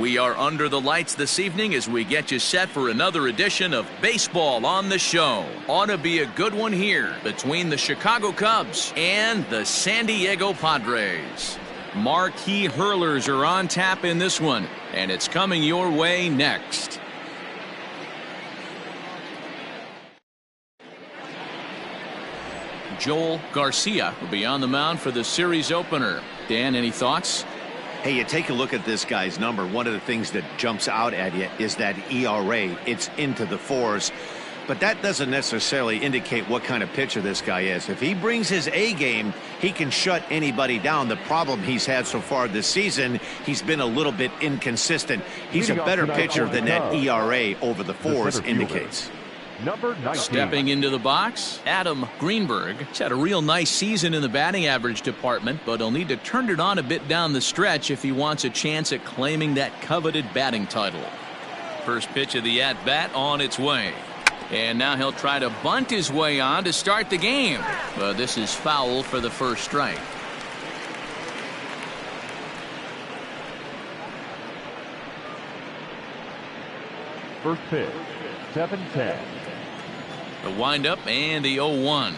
We are under the lights this evening as we get you set for another edition of Baseball on the Show. Ought to be a good one here between the Chicago Cubs and the San Diego Padres. Marquee hurlers are on tap in this one, and it's coming your way next. Joel Garcia will be on the mound for the series opener. Dan, any thoughts? Hey, you take a look at this guy's number. One of the things that jumps out at you is that ERA. It's into the fours. But that doesn't necessarily indicate what kind of pitcher this guy is. If he brings his A game, he can shut anybody down. The problem he's had so far this season, he's been a little bit inconsistent. He's a better pitcher than that ERA over the fours indicates. Number 19. Stepping into the box, Adam Greenberg. He's had a real nice season in the batting average department, but he'll need to turn it on a bit down the stretch if he wants a chance at claiming that coveted batting title. First pitch of the at-bat on its way. And now he'll try to bunt his way on to start the game. But this is foul for the first strike. First pitch, 7-10. The windup and the 0-1.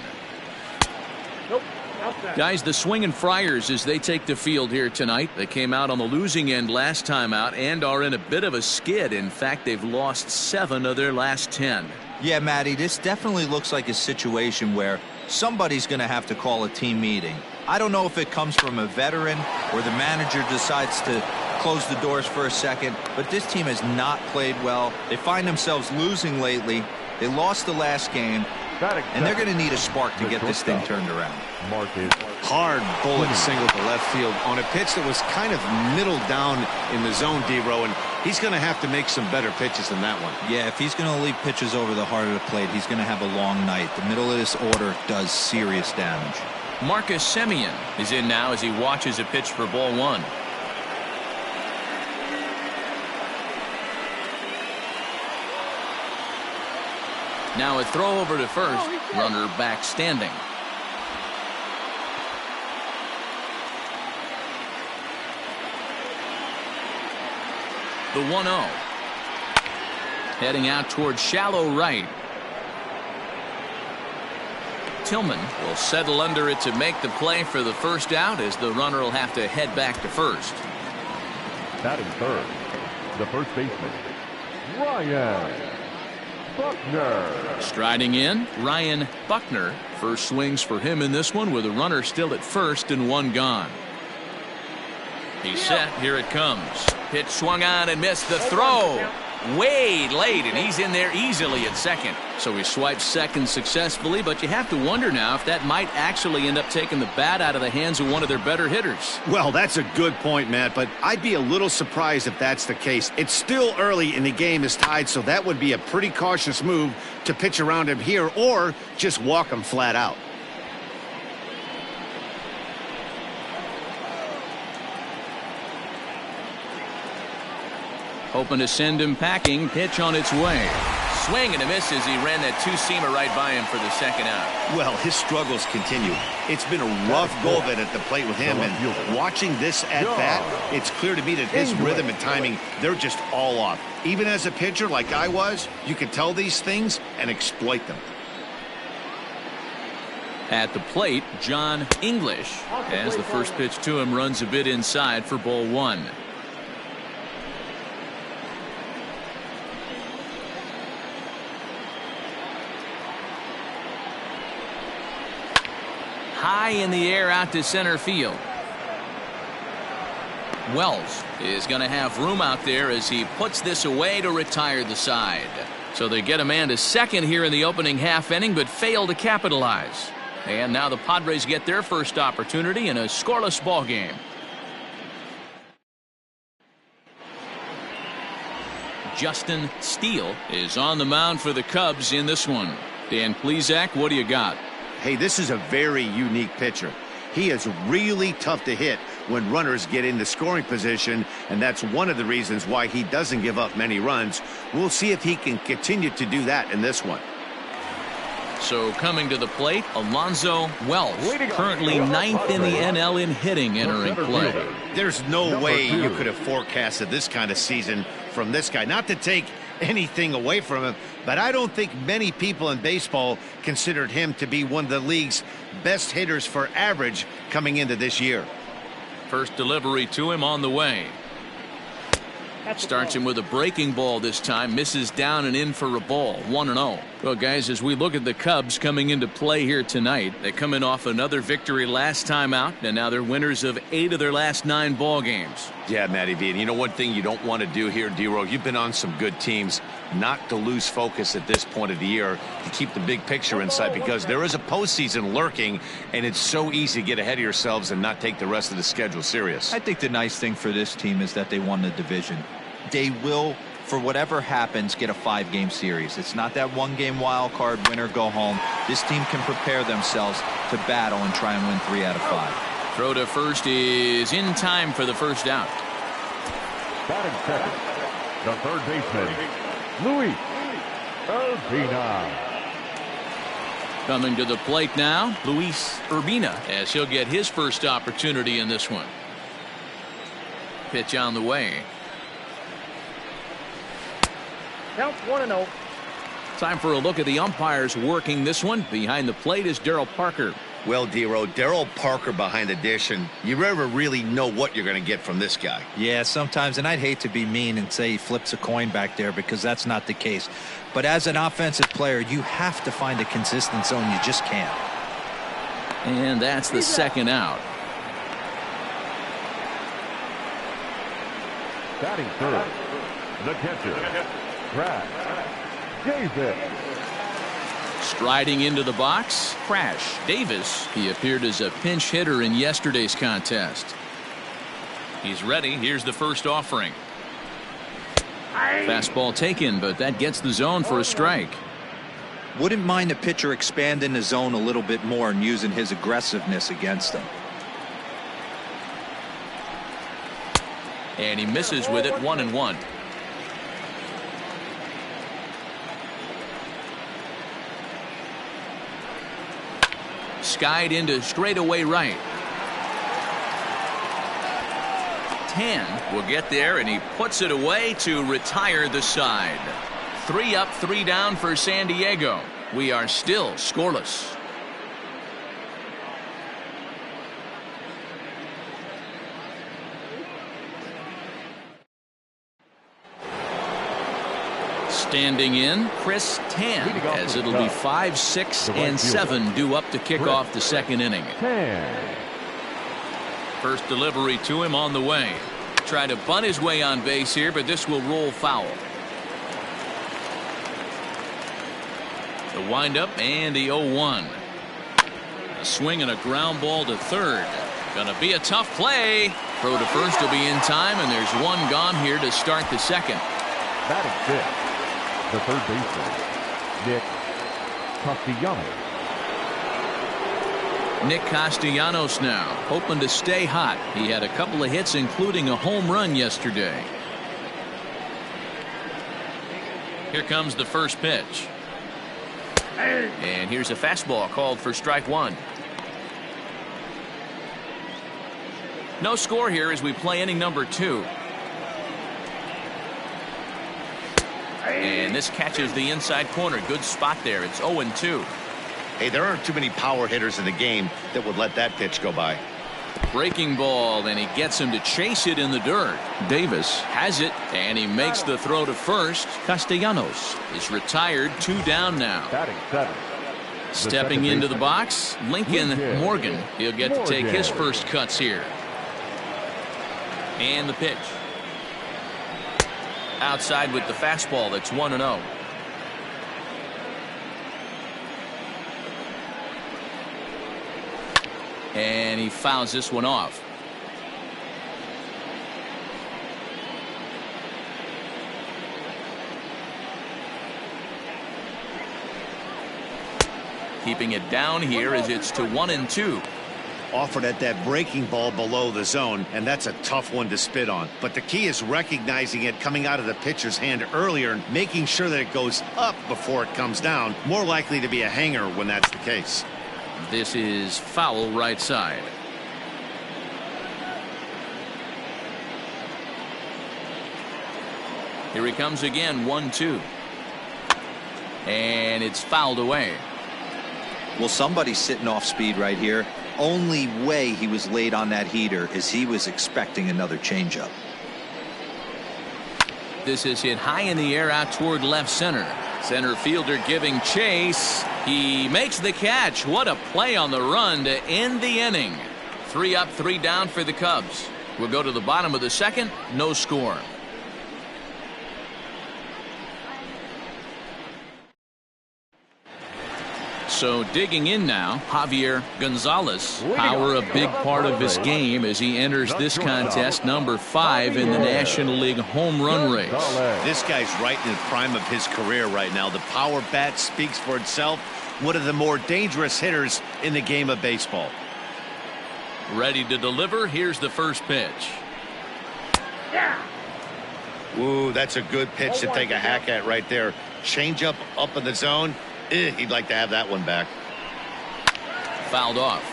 Guys, the swinging Friars as they take the field here tonight. They came out on the losing end last time out and are in a bit of a skid. In fact, they've lost 7 of their last 10. Yeah, Matty, this definitely looks like a situation where somebody's going to have to call a team meeting. I don't know if it comes from a veteran or the manager decides to close the doors for a second, but this team has not played well. They find themselves losing lately. They lost the last game, and they're going to need a spark to get this thing turned around. Hard bullet single to left field on a pitch that was kind of middle down in the zone, D-Row, and he's going to have to make some better pitches than that one. Yeah, if he's going to leave pitches over the heart of the plate, he's going to have a long night. The middle of this order does serious damage. Marcus Semien is in now as he watches a pitch for ball 1. Now a throw over to first. Runner back standing. The 1-0. Heading out towards shallow right. Tillman will settle under it to make the play for the first out as the runner will have to head back to first. Batting third, the first baseman, Ryan Buckner. Striding in, Ryan Buckner. First swings for him in this one with a runner still at first and 1 gone. He's set. Here it comes. Pitch swung on and missed. The throw way late, and he's in there easily at second. So he swipes second successfully, but you have to wonder now if that might actually end up taking the bat out of the hands of one of their better hitters. Well, that's a good point, Matt, but I'd be a little surprised if that's the case. It's still early and the game is tied, so that would be a pretty cautious move to pitch around him here or just walk him flat out. Hoping to send him packing. Pitch on its way. Swing and a miss as he ran that two-seamer right by him for the second out. Well, his struggles continue. It's been a rough go of it at the plate with him, and watching this at-bat, it's clear to me that his rhythm and timing, they're just all off. Even as a pitcher like I was, you can tell these things and exploit them. At the plate, John English, as the first pitch to him runs a bit inside for ball 1. High in the air out to center field. Wells is going to have room out there as he puts this away to retire the side. So they get a man to second here in the opening half inning, but fail to capitalize. And now the Padres get their first opportunity in a scoreless ball game. Justin Steele is on the mound for the Cubs in this one. Dan Plesac, what do you got? Hey, this is a very unique pitcher. He is really tough to hit when runners get into scoring position, and that's one of the reasons why he doesn't give up many runs. We'll see if he can continue to do that in this one. So coming to the plate, Alonzo Wells, currently 9th in the NL in hitting, entering play. There's no way you could have forecasted this kind of season from this guy. Not to take anything away from him, but I don't think many people in baseball considered him to be one of the league's best hitters for average coming into this year. First delivery to him on the way. Starts him with a breaking ball this time. Misses down and in for a ball. 1-0. Well, guys, as we look at the Cubs coming into play here tonight, they're coming off another victory last time out, and now they're winners of 8 of their last 9 ball games. Yeah, Matty V. And you know one thing you don't want to do here, D-Row, you've been on some good teams, not to lose focus at this point of the year, to keep the big picture in sight, because there is a postseason lurking, and it's so easy to get ahead of yourselves and not take the rest of the schedule serious. I think the nice thing for this team is that they won the division. They will, for whatever happens, get a 5-game series. It's not that 1-game wild card, win or go home. This team can prepare themselves to battle and try and win 3 out of 5. Throw to first is in time for the first out. Batting second, the third baseman, Luis Urbina. Coming to the plate now, Luis Urbina, as he'll get his first opportunity in this one. Pitch on the way. Count 1-0. Time for a look at the umpires working this one. Behind the plate is Darryl Parker. Well, D-Row, Darryl Parker behind the dish, and you never really know what you're going to get from this guy. Yeah, sometimes, and I'd hate to be mean and say he flips a coin back there, because that's not the case. But as an offensive player, you have to find a consistent zone. You just can't. And that's the second out. Batting third, the catcher, Crash Davis. Striding into the box, Crash Davis. He appeared as a pinch hitter in yesterday's contest. He's ready. Here's the first offering. Fastball taken, but that gets the zone for a strike. Wouldn't mind the pitcher expanding the zone a little bit more and using his aggressiveness against him. And he misses with it. 1-1. Skied into straightaway right. 10 will get there, and he puts it away to retire the side. 3 up, 3 down for San Diego. We are still scoreless. Standing in, Chris Tan, as it'll be 5, 6, and 7 due up to kick off the second inning. First delivery to him on the way. Try to bunt his way on base here, but this will roll foul. The windup and the 0-1. A swing and a ground ball to third. Gonna be a tough play. Throw to first will be in time, and there's one gone here to start the second. Batting fifth, the third baseman, Nick Castellanos. Nick Castellanos now, hoping to stay hot. He had a couple of hits, including a home run yesterday. Here comes the first pitch. And here's a fastball called for strike 1. No score here as we play inning number 2. And this catches the inside corner. Good spot there. It's 0-2. Hey, there aren't too many power hitters in the game that would let that pitch go by. Breaking ball, and he gets him to chase it in the dirt. Davis has it, and he makes the throw to first. Castellanos is retired, 2 down now. Batting seventh, Stepping into the box, Lincoln Morgan. He'll get to take his first cuts here. And the pitch. Outside with the fastball. That's 1-0. And he fouls this one off. Keeping it down here as it's to 1-2. offered at that breaking ball below the zone, and that's a tough one to spit on. But the key is recognizing it coming out of the pitcher's hand earlier and making sure that it goes up before it comes down. More likely to be a hanger when that's the case. This is foul right side. Here he comes again, 1-2. And it's fouled away. Well, somebody's sitting off speed right here. Only way he was late on that heater is he was expecting another changeup. This is hit high in the air out toward left center. Center fielder giving chase. He makes the catch. What a play on the run to end the inning. 3 up, 3 down for the Cubs. We'll go to the bottom of the second. No score. So digging in now, Javier Gonzalez. Power a big part of his game as he enters this contest, number 5 in the National League home run race. This guy's right in the prime of his career right now. The power bat speaks for itself. One of the more dangerous hitters in the game of baseball. Ready to deliver. Here's the first pitch. Ooh, that's a good pitch to take a hack at right there. Change up in the zone. He'd like to have that one back. Fouled off.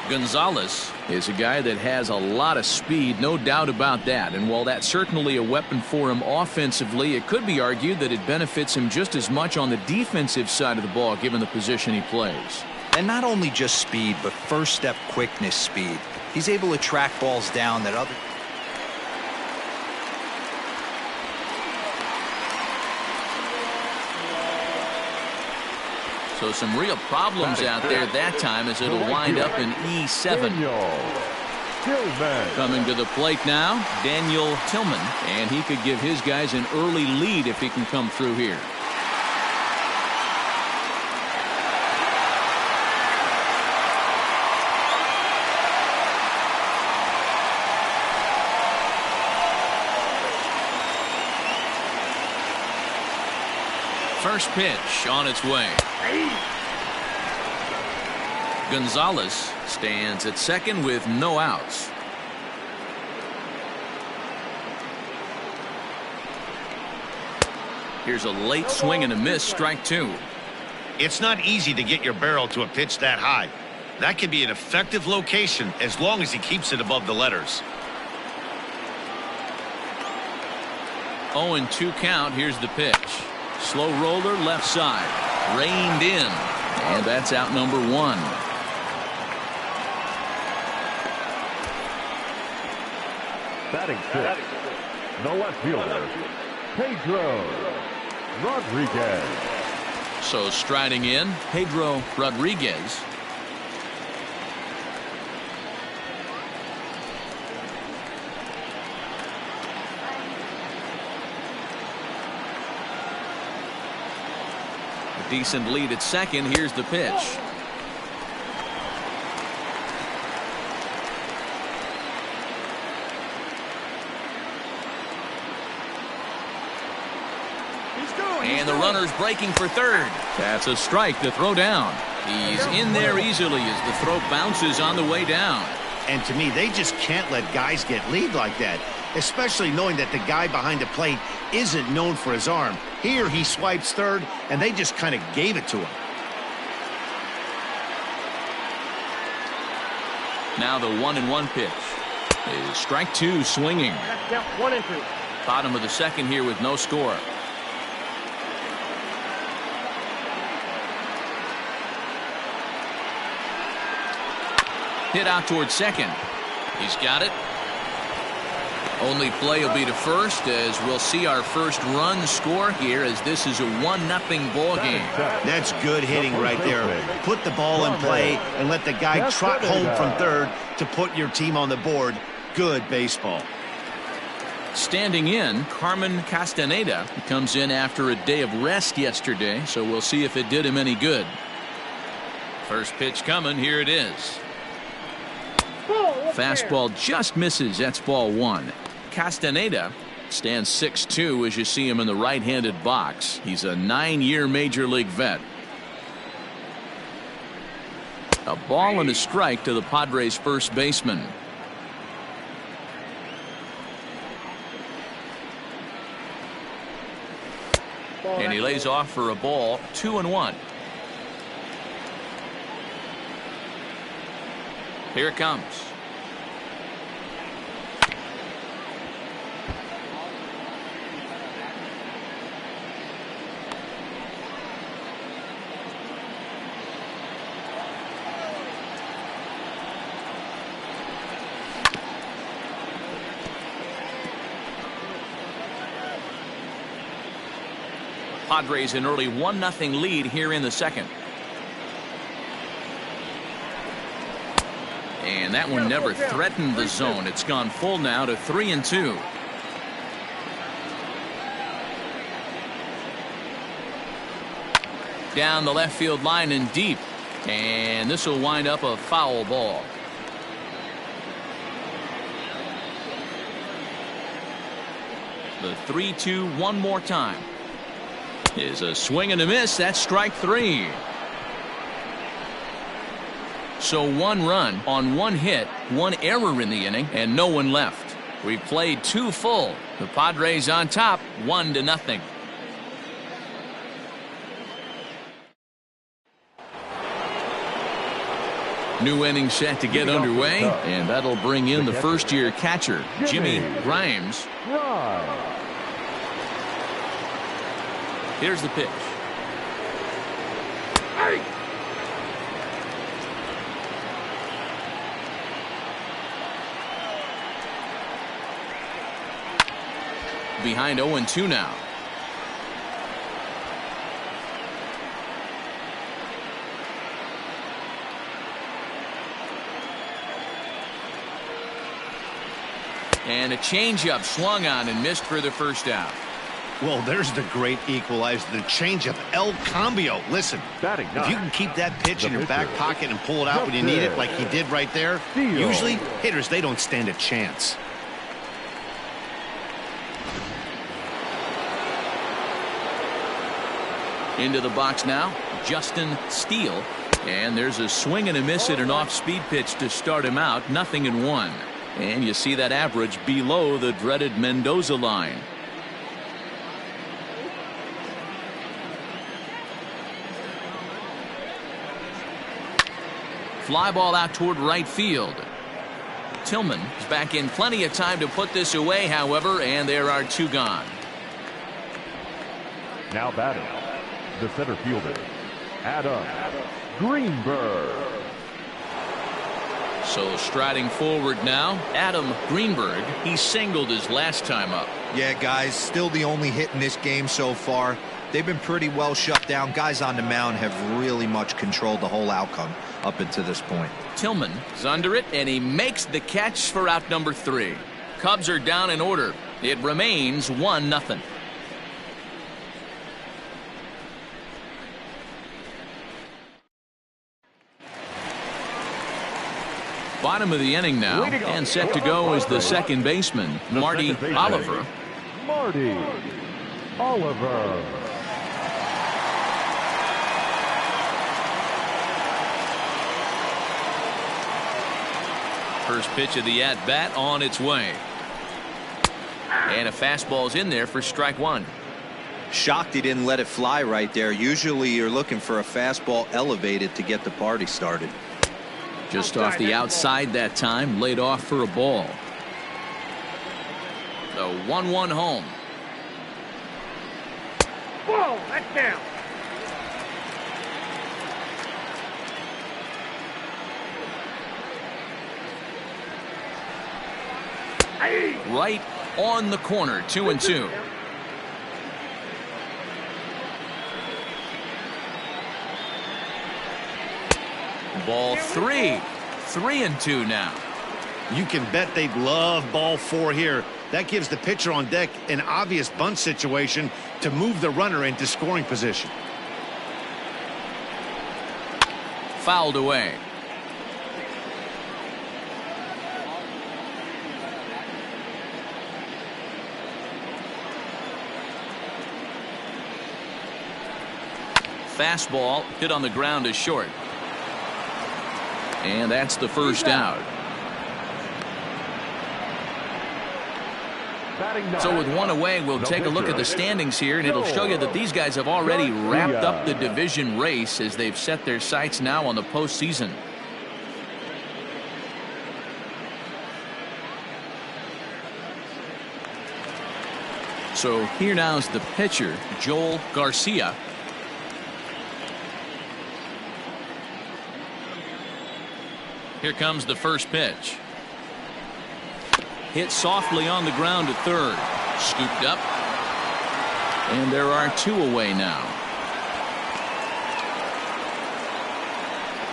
Gonzalez is a guy that has a lot of speed, no doubt about that. And while that's certainly a weapon for him offensively, it could be argued that it benefits him just as much on the defensive side of the ball, given the position he plays. And not only just speed, but first step quickness speed. He's able to track balls down that other. So some real problems out there that time as it'll wind up in E7. Coming to the plate now, Daniel Tillman, and he could give his guys an early lead if he can come through here. First pitch on its way. Gonzalez stands at second with no outs. Here's a late swing and a miss, strike 2. It's not easy to get your barrel to a pitch that high. That can be an effective location as long as he keeps it above the letters. 0-2 count. Here's the pitch. Slow roller left side. Reined in. And that's out number 1. Batting 6, the left fielder, Pedro Rodriguez. So striding in, Pedro Rodriguez. A decent lead at second. Here's the pitch. And the runner's breaking for third. That's a strike to throw down. He's in there easily as the throw bounces on the way down. And to me, they just can't let guys get lead like that, especially knowing that the guy behind the plate isn't known for his arm. Here he swipes third, and they just kind of gave it to him. Now the 1-1 pitch is strike 2 swinging. Count 1-2. Bottom of the second here with no score. Hit out towards second. He's got it. Only play will be to first as we'll see our first run score here as this is a 1-0 ball game. That's good hitting right there. Put the ball in play and let the guy trot home from third to put your team on the board. Good baseball. Standing in, Carmen Castaneda comes in after a day of rest yesterday, so we'll see if it did him any good. First pitch coming. Here it is. Fastball just misses. That's ball 1. Castaneda stands 6'2" as you see him in the right-handed box. He's a 9-year major league vet. A ball and a strike to the Padres first baseman. And he lays off for a ball, 2-1. Here it comes. Padres an early 1-0 lead here in the second. And that one never threatened the zone. It's gone full now to 3-2. Down the left field line and deep. And this will wind up a foul ball. The 3-2 one more time. Is a swing and a miss. That's strike 3. So 1 run on 1 hit, 1 error in the inning, and no one left. We've played 2 full. The Padres on top, 1-0. New inning set to get underway, and that'll bring in the first-year catcher, Jimmy Grimes. Here's the pitch. Behind 0-2 now. And a changeup swung on and missed for the first out. Well, there's the great equalizer, the changeup, El Cambio. Listen, if you can keep that pitch in your back pocket and pull it out when you need it like he did right there, usually hitters, they don't stand a chance. Into the box now, Justin Steele. And there's a swing and a miss at an off-speed pitch to start him out, 0-1. And you see that average below the dreaded Mendoza line. Fly ball out toward right field. Tillman is back in plenty of time to put this away, however, and there are 2 gone. Now batting, the center fielder, Adam Greenberg. So striding forward now, Adam Greenberg. He singled his last time up. Yeah, guys, still the only hit in this game so far. They've been pretty well shut down. Guys on the mound have really much controlled the whole outcome up until this point. Tillman is under it, and he makes the catch for out number 3. Cubs are down in order. It remains 1-0. Bottom of the inning now, and set to go is the second baseman, Marty Oliver. Marty Oliver. First pitch of the at-bat on its way. And a fastball's in there for strike 1. Shocked he didn't let it fly right there. Usually you're looking for a fastball elevated to get the party started. Just off the outside that time, laid off for a ball. The 1-1 home. Whoa, that's down. Right on the corner, 2-2. Ball 3. 3-2 now. You can bet they'd love ball 4 here. That gives the pitcher on deck an obvious bunt situation to move the runner into scoring position. Fouled away. Fastball hit on the ground is short. And that's the first out. So with one away, we'll take a look at the standings here, and it'll show you that these guys have already wrapped up the division race as they've set their sights now on the postseason. So here now is the pitcher, Joel Garcia. Here comes the first pitch. Hit softly on the ground to third. Scooped up. And there are two away now.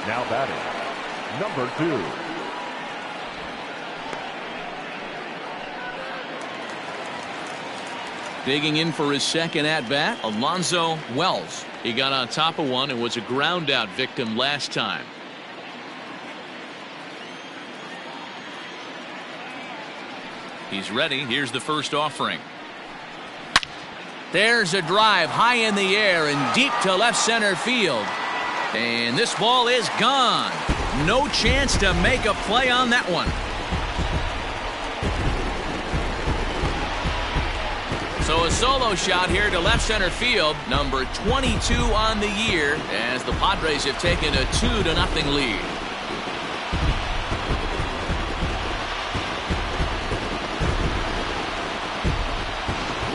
Now batting, number 2. Digging in for his second at-bat, Alonzo Wells. He got on top of one and was a ground-out victim last time. He's ready. Here's the first offering. There's a drive high in the air and deep to left center field. And this ball is gone. No chance to make a play on that one. So a solo shot here to left center field, number 22 on the year, as the Padres have taken a 2-0 lead.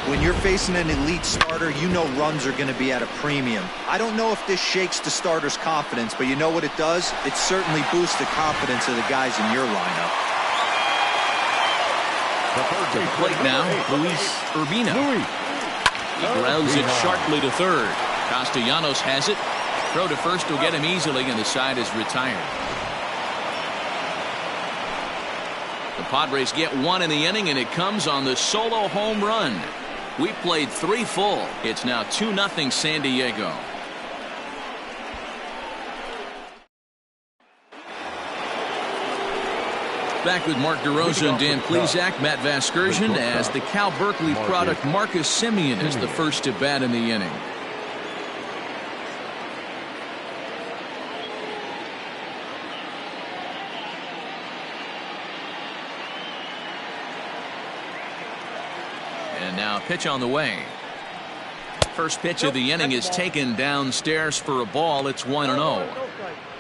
When you're facing an elite starter, you know runs are going to be at a premium. I don't know if this shakes the starter's confidence, but you know what it does? It certainly boosts the confidence of the guys in your lineup. To the plate now, Luis Urbina. He grounds it sharply to third. Castellanos has it. Throw to first will get him easily, and the side is retired. The Padres get one in the inning, and it comes on the solo home run. We played 3 full. It's now 2-0 San Diego. Back with Mark DeRosa and Dan Plesac, Matt Vasgersian, as the Cal Berkeley product Marcus Semien is the first to bat in the inning. And now a pitch on the way. First pitch of the inning is taken downstairs for a ball. It's 1-0.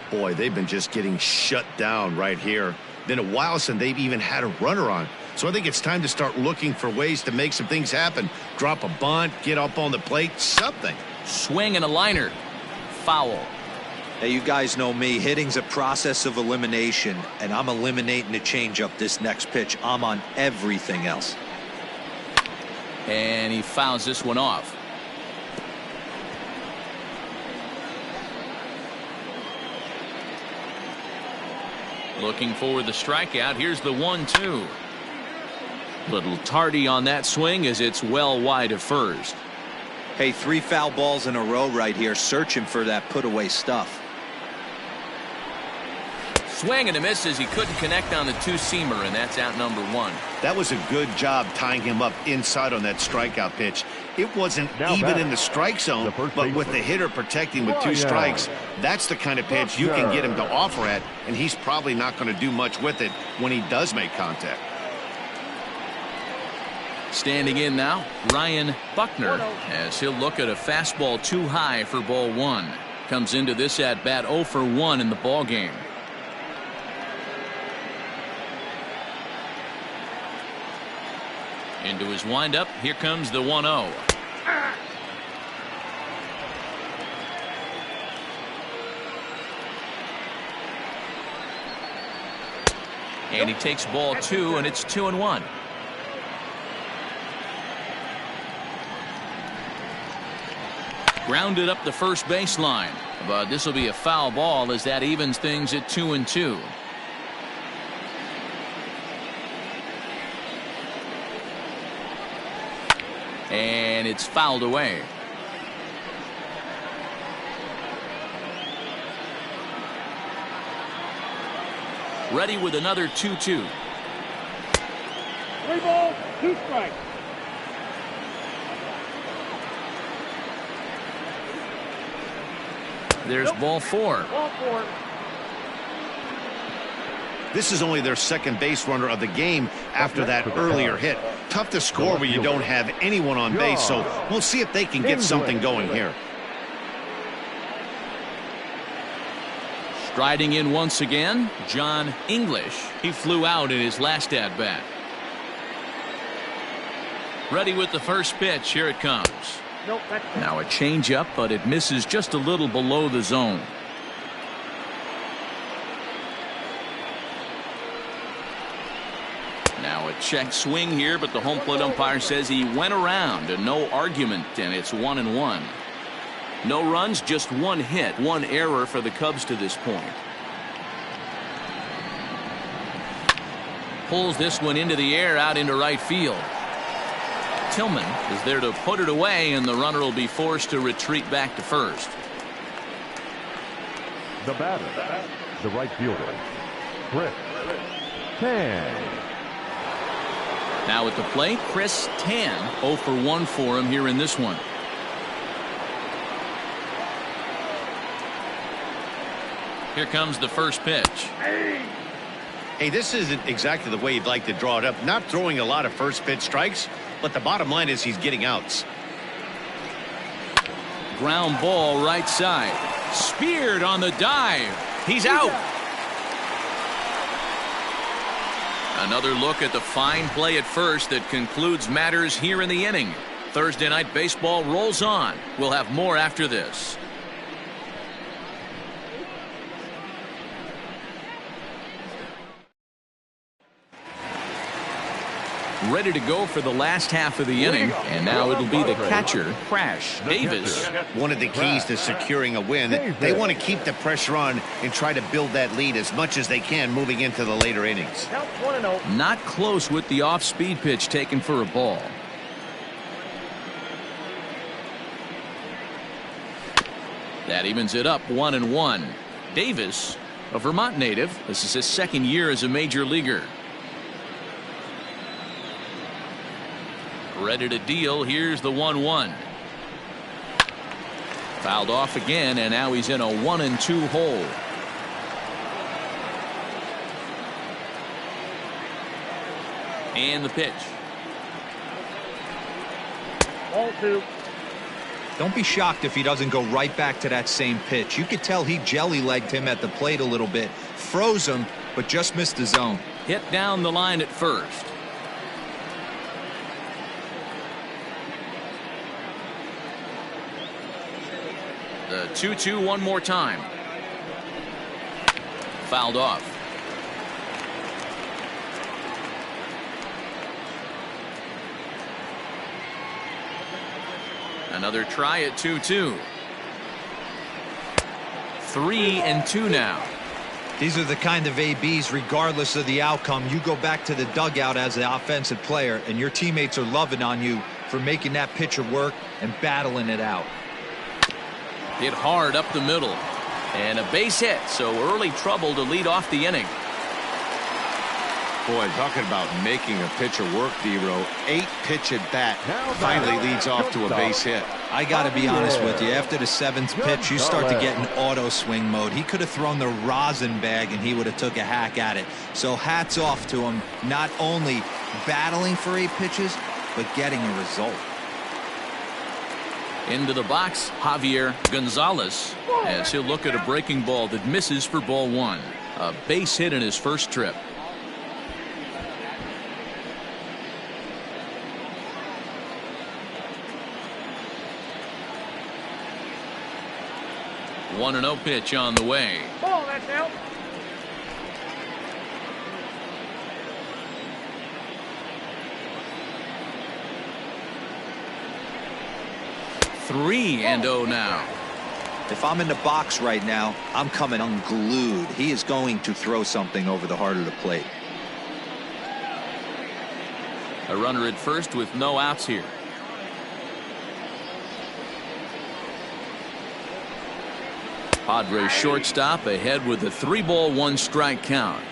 Boy, they've been just getting shut down right here. Been a while since they've even had a runner on. So I think it's time to start looking for ways to make some things happen. Drop a bunt, get up on the plate, something. Swing and a liner. Foul. Hey, you guys know me. Hitting's a process of elimination, and I'm eliminating the changeup this next pitch. I'm on everything else. And he fouls this one off. Looking for the strikeout. Here's the 1-2. Little tardy on that swing as it's well wide of first. Hey, 3 foul balls in a row right here, searching for that put away stuff. Swing and a miss as he couldn't connect on the two-seamer, and that's out number 1. That was a good job tying him up inside on that strikeout pitch. It wasn't even in the strike zone, but with the hitter protecting with 2 strikes, that's the kind of pitch you can get him to offer at, and he's probably not going to do much with it when he does make contact. Standing in now, Ryan Buckner, as he'll look at a fastball too high for ball 1. Comes into this at-bat 0 for 1 in the ballgame. Into his windup, here comes the 1-0. And he takes ball 2, and it's 2-1. Grounded up the first baseline, but this will be a foul ball as that evens things at 2-2. And it's fouled away. Ready with another 2-2. 3 balls, 2 strikes. There's ball 4. Ball 4. This is only their second base runner of the game after that earlier hit. Tough to score when you don't have anyone on base, so we'll see if they can get something going here. Striding in once again, John English. He flew out in his last at-bat. Ready with the first pitch. Here it comes. Nope, Now a changeup, but it misses just a little below the zone. Now a check swing here, but the home plate umpire says he went around, and no argument, and it's 1-1. No runs, just one hit, one error for the Cubs to this point. Pulls this one into the air out into right field. Tillman is there to put it away, and the runner will be forced to retreat back to first. The batter, the right fielder, Chris Tan. Now at the plate, Chris Tan. 0 for 1 for him here in this one. Here comes the first pitch. Hey, this isn't exactly the way you'd like to draw it up. Not throwing a lot of first pitch strikes, but the bottom line is he's getting outs. Ground ball right side. Speared on the dive. He's out. Another look at the fine play at first that concludes matters here in the inning. Thursday Night Baseball rolls on. We'll have more after this. Ready to go for the last half of the inning, and now it'll be the catcher, Crash Davis. One of the keys to securing a win, they want to keep the pressure on and try to build that lead as much as they can moving into the later innings. Not close with the off-speed pitch taken for a ball. That evens it up 1-1. Davis, a Vermont native, this is his second year as a major leaguer. Ready to deal. Here's the 1-1. Fouled off again, and now he's in a 1-2 hole. And the pitch. Ball 2. Don't be shocked if he doesn't go right back to that same pitch. You could tell he jelly-legged him at the plate a little bit. Froze him, but just missed the zone. Hit down the line at first. The 2-2 one more time. Fouled off. Another try at 2-2. 3-2 now. These are the kind of ABs, regardless of the outcome. You go back to the dugout as the offensive player, and your teammates are loving on you for making that pitcher work and battling it out. Hit hard up the middle. And a base hit, so early trouble to lead off the inning. Boy, talking about making a pitcher work, D-Row. 8-pitch at bat finally leads off to a base hit. I got to be honest with you. After the 7th pitch, you start to get in auto swing mode. He could have thrown the rosin bag, and he would have took a hack at it. So hats off to him, not only battling for 8 pitches, but getting a result. Into the box, Javier Gonzalez, as he'll look at a breaking ball that misses for ball 1. A base hit in his first trip. One 1-0 pitch on the way. Ball, that's out. Three and 0 now. If I'm in the box right now, I'm coming unglued. He is going to throw something over the heart of the plate. A runner at first with no outs here. Padres shortstop ahead with a 3-ball 1-strike count.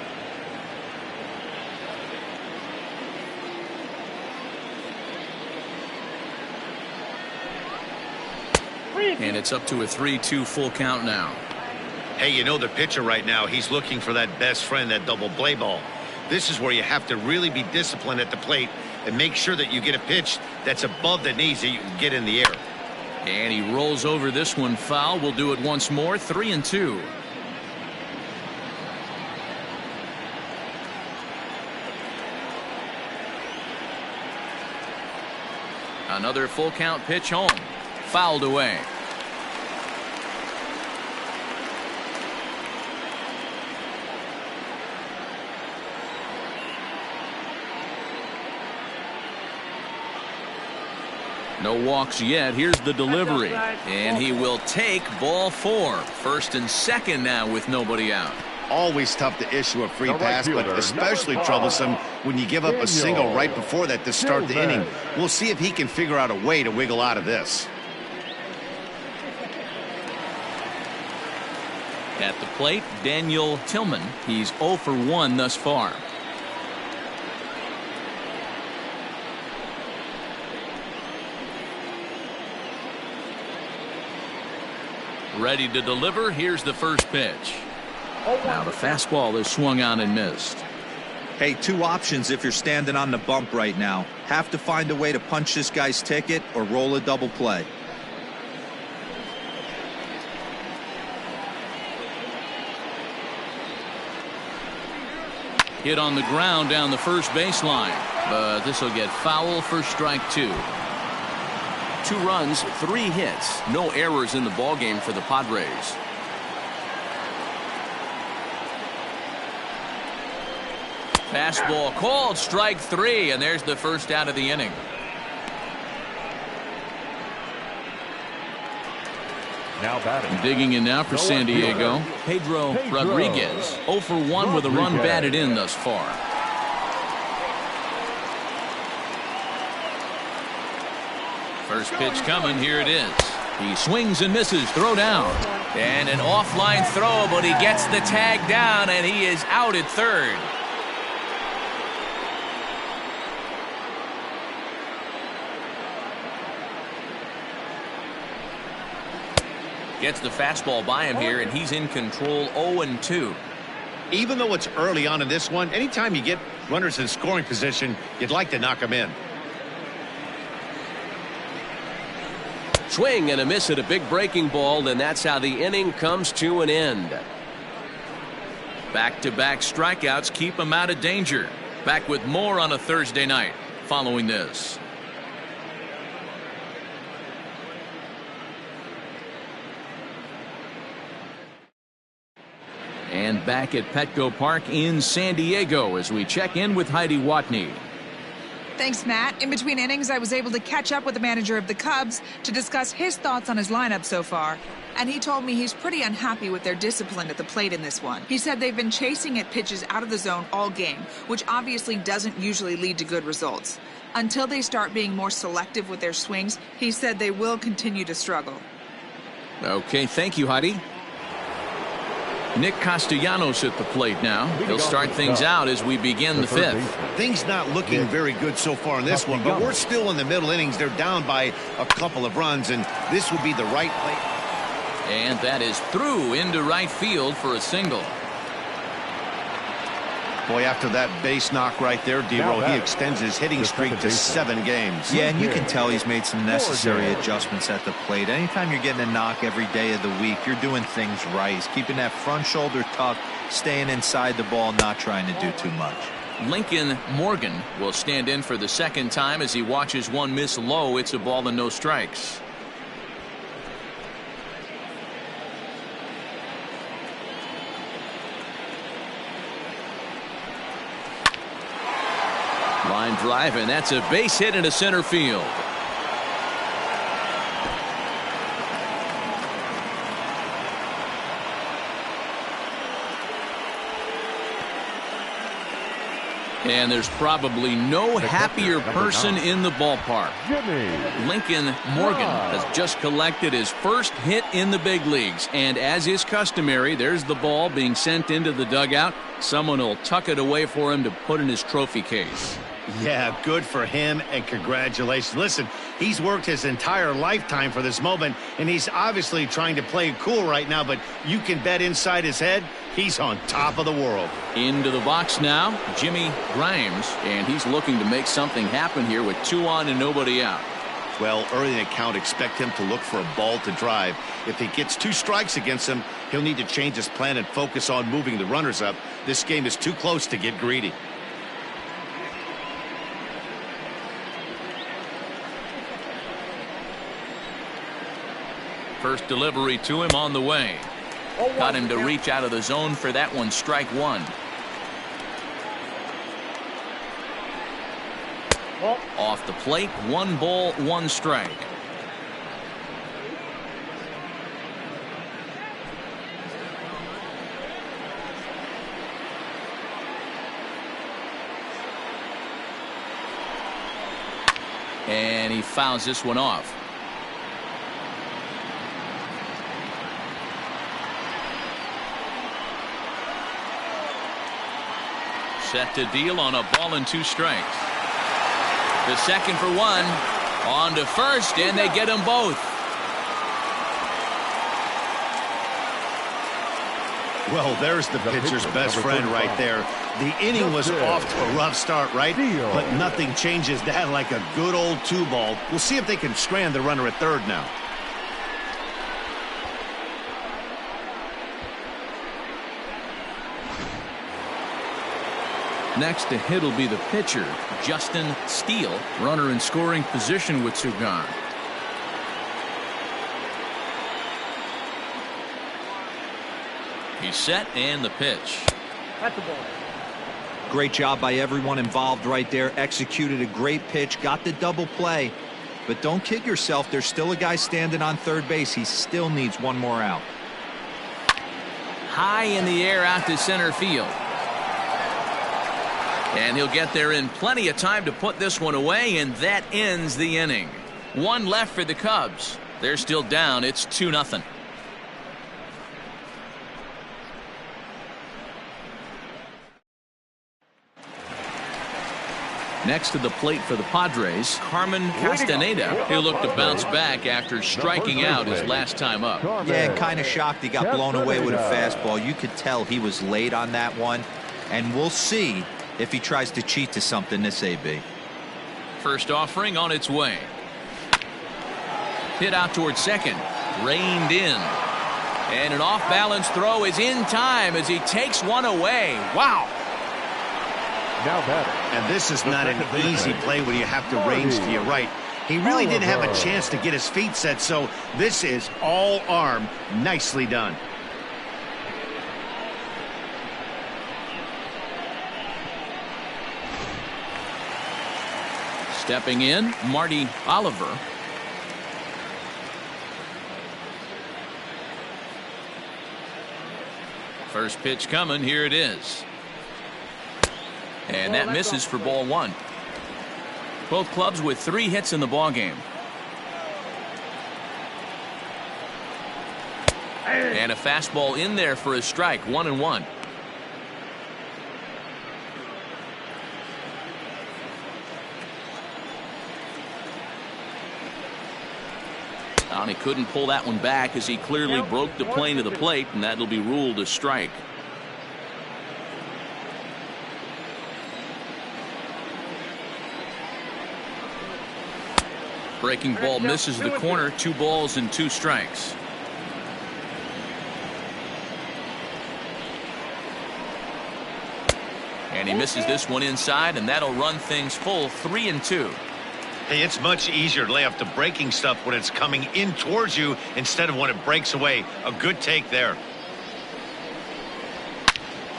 And it's up to a 3-2 full count now. Hey, you know the pitcher right now, he's looking for that best friend, that double play ball. This is where you have to really be disciplined at the plate and make sure that you get a pitch that's above the knees that you can get in the air. And he rolls over this one foul. We'll do it once more. 3-2. Another full count pitch home. Fouled away. No walks yet. Here's the delivery. And he will take ball 4. First and second now with nobody out. Always tough to issue a free pass, but especially troublesome when you give up a single right before that to start the inning. We'll see if he can figure out a way to wiggle out of this. At the plate, Daniel Tillman. He's 0 for 1 thus far. Ready to deliver. Here's the first pitch. Now the fastball is swung on and missed. Hey, 2 options if you're standing on the bump right now. Have to find a way to punch this guy's ticket or roll a double play. Hit on the ground down the first baseline, but this will get foul for strike 2. 2 runs, 3 hits, no errors in the ballgame for the Padres. Fastball called, strike 3, and there's the first out of the inning. Now batting. Digging in now for San Diego, Pedro Rodriguez. 0 for 1 with a run batted in thus far. First pitch coming, here it is. He swings and misses, throw down. And an offline throw, but he gets the tag down, and he is out at third. Gets the fastball by him here, and he's in control. 0-2. Even though it's early on in this one, anytime you get runners in scoring position, you'd like to knock them in. Swing and a miss at a big breaking ball, and that's how the inning comes to an end. Back-to-back strikeouts keep him out of danger. Back with more on a Thursday night following this. And back at Petco Park in San Diego as we check in with Heidi Watney. Thanks, Matt. In between innings, I was able to catch up with the manager of the Cubs to discuss his thoughts on his lineup so far. And he told me he's pretty unhappy with their discipline at the plate in this one. He said they've been chasing at pitches out of the zone all game, which obviously doesn't usually lead to good results. Until they start being more selective with their swings, he said they will continue to struggle. Okay, thank you, Heidi. Nick Castellanos at the plate now. He'll start things out as we begin the 5th. Things not looking very good so far in this one, but we're still in the middle innings. They're down by a couple of runs, and this would be the right play. And that is through into right field for a single. Boy, after that base knock right there, D-Roll, he extends his hitting streak to 7 games. Yeah, and you can tell he's made some necessary adjustments at the plate. Anytime you're getting a knock every day of the week, you're doing things right. He's keeping that front shoulder tucked, staying inside the ball, not trying to do too much. Lincoln Morgan will stand in for the second time as he watches one miss low. It's a ball and no strikes. Line drive, and that's a base hit into center field. And there's probably no happier person in the ballpark. Lincoln Morgan has just collected his first hit in the big leagues. And as is customary, there's the ball being sent into the dugout. Someone will tuck it away for him to put in his trophy case. Yeah, good for him, and congratulations. Listen, he's worked his entire lifetime for this moment, and he's obviously trying to play it cool right now, but you can bet inside his head, he's on top of the world. Into the box now, Jimmy Grimes, and he's looking to make something happen here with 2 on and nobody out. Well, early in the count, expect him to look for a ball to drive. If he gets 2 strikes against him, he'll need to change his plan and focus on moving the runners up. This game is too close to get greedy. First delivery to him on the way. Got him to reach out of the zone for that one. Strike 1. Off the plate, 1 ball, 1 strike. And he fouls this one off. Set to deal on a ball and 2 strikes. The second for 1. On to first, and they get them both. Well, there's the pitcher's best friend right there. The inning was off to a rough start, right? But nothing changes that like a good old 2-ball. We'll see if they can strand the runner at third now. Next to hit will be the pitcher, Justin Steele. Runner in scoring position with 2 gone. He's set, and the pitch. That's the ball. Great job by everyone involved right there. Executed a great pitch, got the double play. But don't kid yourself, there's still a guy standing on third base. He still needs 1 more out. High in the air out to center field. And he'll get there in plenty of time to put this one away, and that ends the inning. 1 left for the Cubs. They're still down. It's 2-0. Next to the plate for the Padres, Carmen Castaneda. He'll look to bounce back after striking out his last time up. Yeah, kind of shocked he got blown away with a fastball. You could tell he was late on that one, and we'll see if he tries to cheat to something this AB. First offering on its way. Hit out towards second. Reined in. And an off-balance throw is in time as he takes one away. Wow. Now batting. And this is not an easy play when you have to range to your right. He really didn't have a chance to get his feet set, so this is all arm. Nicely done. Stepping in, Marty Oliver. First pitch coming. Here it is. And that misses for ball 1. Both clubs with 3 hits in the ballgame. And a fastball in there for a strike. 1-1. And he couldn't pull that one back as he clearly broke the plane of the plate, and that'll be ruled a strike. Breaking ball misses the corner. 2 balls and 2 strikes. And he misses this one inside, and that'll run things full. 3-2. Hey, it's much easier to lay off the breaking stuff when it's coming in towards you instead of when it breaks away. A good take there.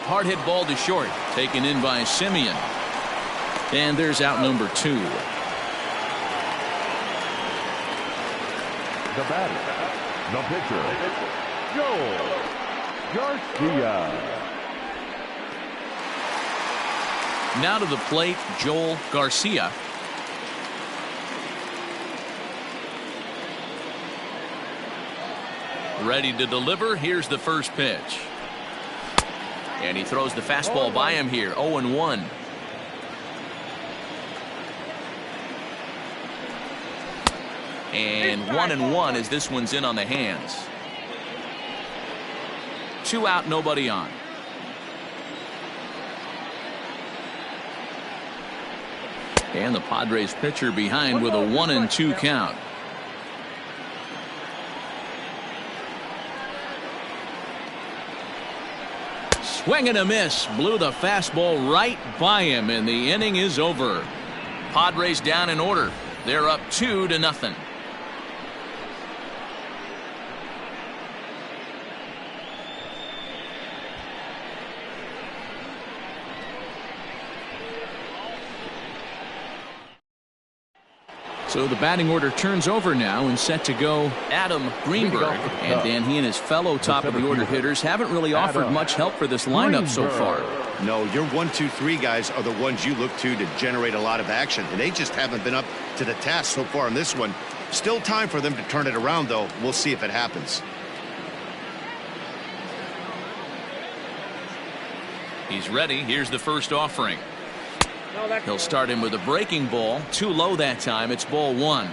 Hard hit ball to short. Taken in by Simeon. And there's out number 2. The batter, the pitcher, Joel Garcia. Now to the plate, Joel Garcia. Ready to deliver. Here's the first pitch. And he throws the fastball by him here. 0-1. And 1-1 as this one's in on the hands. 2 out, nobody on. And the Padres pitcher behind with a 1-2 count. Swing and a miss. Blew the fastball right by him, and the inning is over. Padres down in order. They're up 2-0. So the batting order turns over now and set to go Adam Greenberg. And Dan, he and his fellow top of the order hitters haven't really offered much help for this lineup so far. No, your 1, 2, 3 guys are the ones you look to generate a lot of action, and they just haven't been up to the task so far in this one. Still time for them to turn it around, though. We'll see if it happens. He's ready. Here's the first offering. He'll start him with a breaking ball. Too low that time. It's ball 1.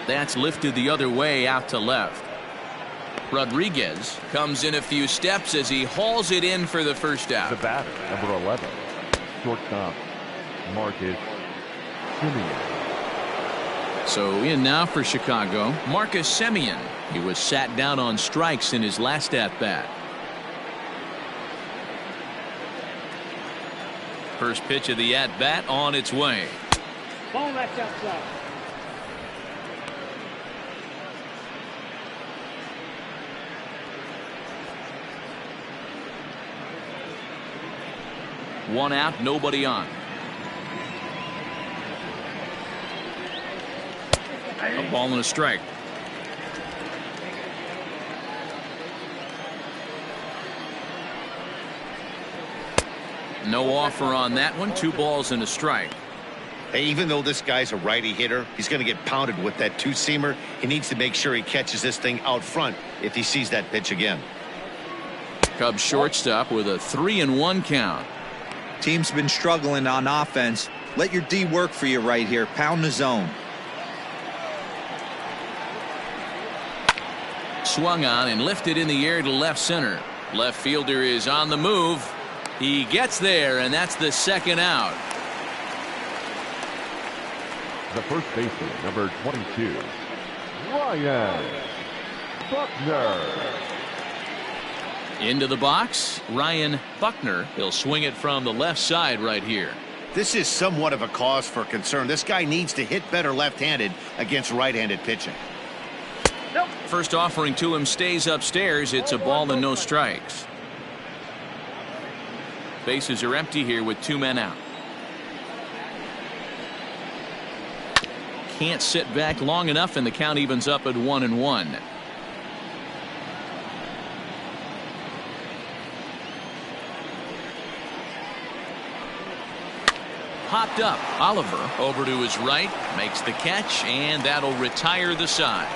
That's lifted the other way out to left. Rodriguez comes in a few steps as he hauls it in for the first out. The batter, number 11, shortstop, Marcus Semien. So in now for Chicago, Marcus Semien. He was sat down on strikes in his last at-bat. First pitch of the at-bat on its way. Ball that's outside. One out, nobody on. A ball and a strike. No offer on that one. 2 balls and a strike. Hey, even though this guy's a righty hitter, he's going to get pounded with that 2-seamer. He needs to make sure he catches this thing out front if he sees that pitch again. Cubs shortstop with a 3-1 count. Team's been struggling on offense. Let your D work for you right here. Pound the zone. Swung on and lifted in the air to left center. Left fielder is on the move. He gets there, and that's the second out. The first baseman, number 22, Ryan Buckner. Into the box, Ryan Buckner. He'll swing it from the left side right here. This is somewhat of a cause for concern. This guy needs to hit better left-handed against right-handed pitching. First offering to him stays upstairs. It's a ball and no strikes. Bases are empty here with 2 men out. Can't sit back long enough, and the count evens up at 1-1. Hopped up. Oliver over to his right, makes the catch, and that'll retire the side.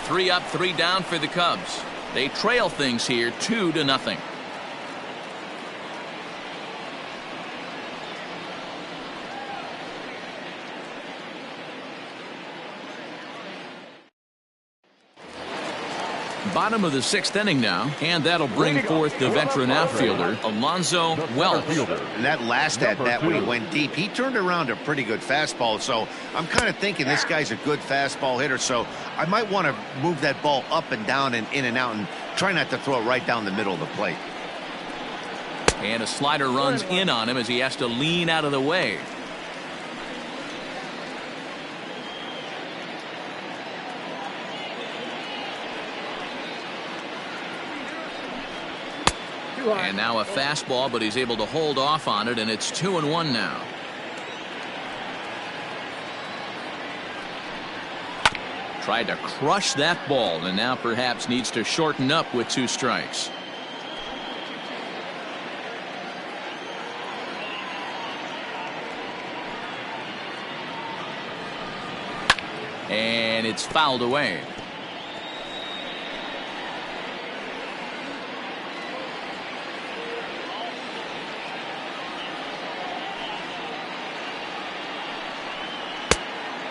3 up, 3 down for the Cubs. They trail things here 2-0. Bottom of the 6th inning now, and that'll bring forth the veteran outfielder Alonzo Welch. And that last at-bat when he went deep, he turned around a pretty good fastball. So I'm kind of thinking this guy's a good fastball hitter. So I might want to move that ball up and down and in and out and try not to throw it right down the middle of the plate. And a slider runs in on him as he has to lean out of the way. And now a fastball, but he's able to hold off on it, and it's 2-1 now. Tried to crush that ball, and now perhaps needs to shorten up with 2 strikes. And it's fouled away.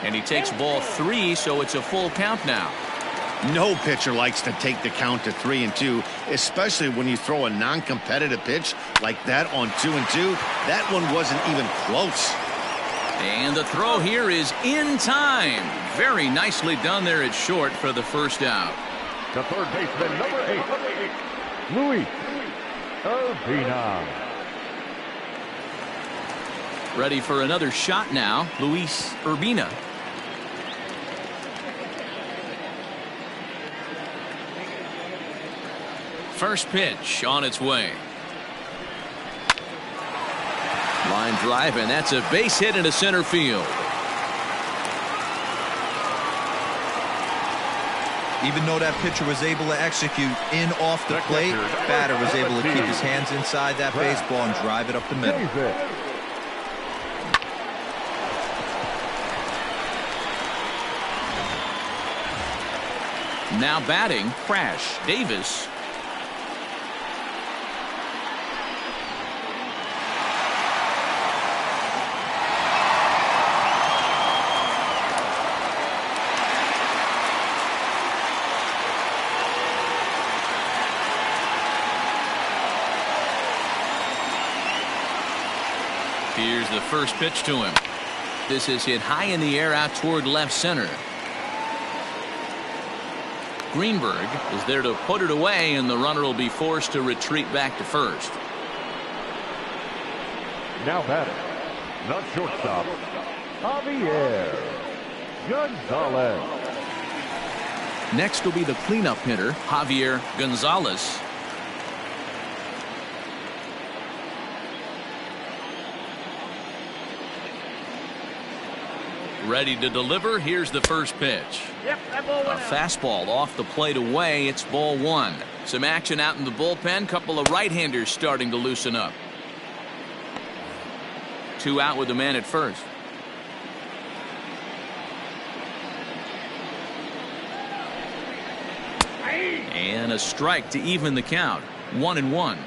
And he takes ball 3, so it's a full count now. No pitcher likes to take the count to 3-2, especially when you throw a non-competitive pitch like that on 2-2. That one wasn't even close. And the throw here is in time. Very nicely done there at short for the first out. The third baseman, number 8, Luis Urbina. Ready for another shot now, Luis Urbina. First pitch on its way. Line drive, and that's a base hit into center field. Even though that pitcher was able to execute in off the plate, batter was able to keep his hands inside that baseball and drive it up the middle. Now batting, Crash Davis. Here's the first pitch to him. This is hit high in the air out toward left center. Greenberg is there to put it away, and the runner will be forced to retreat back to first. Now batting, the shortstop, Javier Gonzalez. Next will be the cleanup hitter, Javier Gonzalez. Ready to deliver. Here's the first pitch. Yep, that ball A went out. fastball off the plate away. It's ball 1. Some action out in the bullpen. Couple of right-handers starting to loosen up. 2 out with the man at first. And a strike to even the count. 1-1.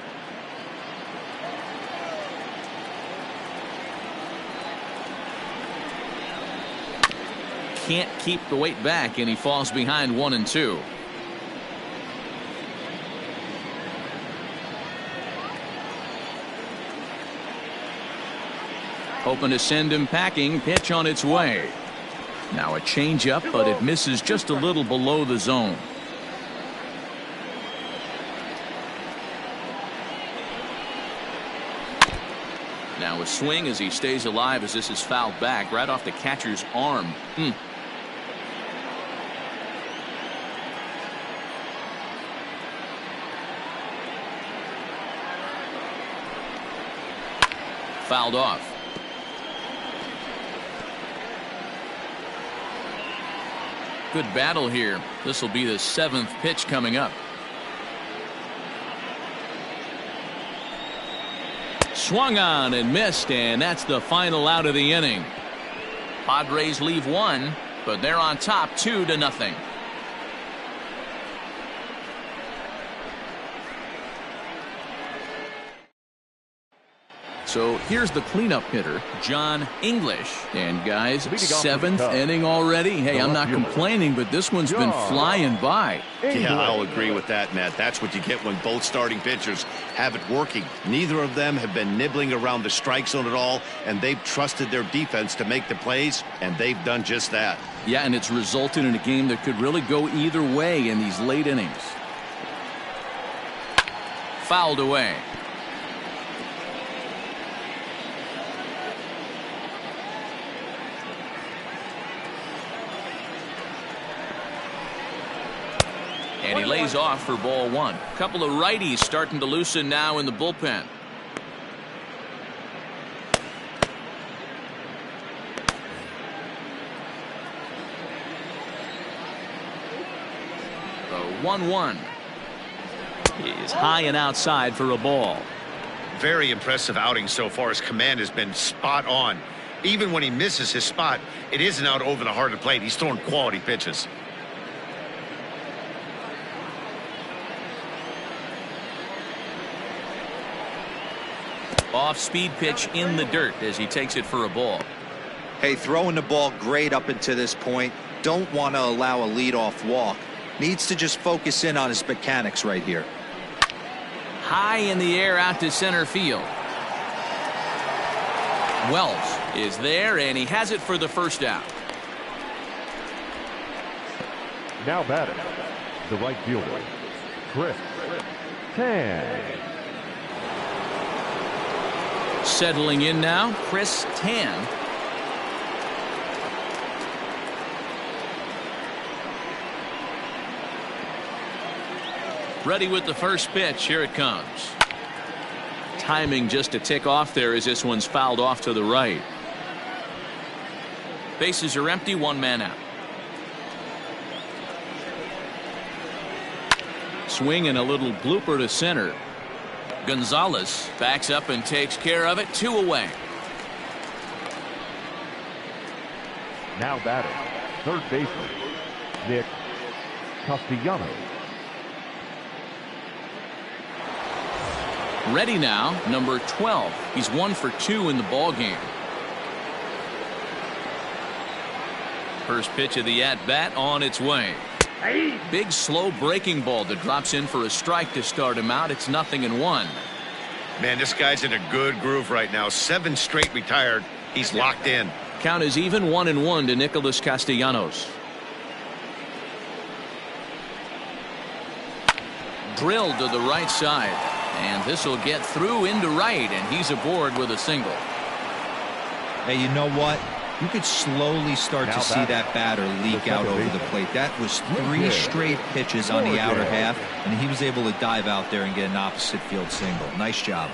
Can't keep the weight back, and he falls behind 1-2. Hoping to send him packing. Pitch on its way. Now a changeup, but it misses just a little below the zone. Now a swing as he stays alive as this is fouled back right off the catcher's arm. Fouled off. Good battle here. This will be the 7th pitch coming up. Swung on and missed, and that's the final out of the inning. Padres leave 1, but they're on top 2-0. So here's the cleanup hitter, John English. And guys, 7th inning already. Hey, I'm not complaining, but this one's been flying by. Yeah, I'll agree with that, Matt. That's what you get when both starting pitchers have it working. Neither of them have been nibbling around the strike zone at all, and they've trusted their defense to make the plays, and they've done just that. Yeah, and it's resulted in a game that could really go either way in these late innings. Fouled away. And he lays off for ball 1. A couple of righties starting to loosen now in the bullpen. The 1-1 is high and outside for a ball. Very impressive outing so far. His command has been spot on. Even when he misses his spot, it isn't out over the heart of the plate. He's throwing quality pitches. Off-speed pitch in the dirt as he takes it for a ball. Hey, throwing the ball great up until this point. Don't want to allow a leadoff walk. Needs to just focus in on his mechanics right here. High in the air out to center field. Wells is there, and he has it for the first out. Now batting, the right fielder, Chris Tan. Settling in now, Chris Tan. Ready with the first pitch. Here it comes. Timing just a tick off there as this one's fouled off to the right. Bases are empty, one man out. Swing and a little blooper to center. Gonzalez backs up and takes care of it. 2 away. Now batting, third baseman, Nick Castellanos. Ready now, number 12. He's 1 for 2 in the ball game. First pitch of the at-bat on its way. Big slow breaking ball that drops in for a strike to start him out. It's 0-1. Man, this guy's in a good groove right now. 7 straight retired. He's locked in. Count is even, 1-1 to Nicholas Castellanos. Drilled to the right side. And this will get through into right, and he's aboard with a single. Hey, you know what? You could slowly start to see that batter leak out over the plate. That was 3 straight pitches on the outer half, and he was able to dive out there and get an opposite field single. Nice job.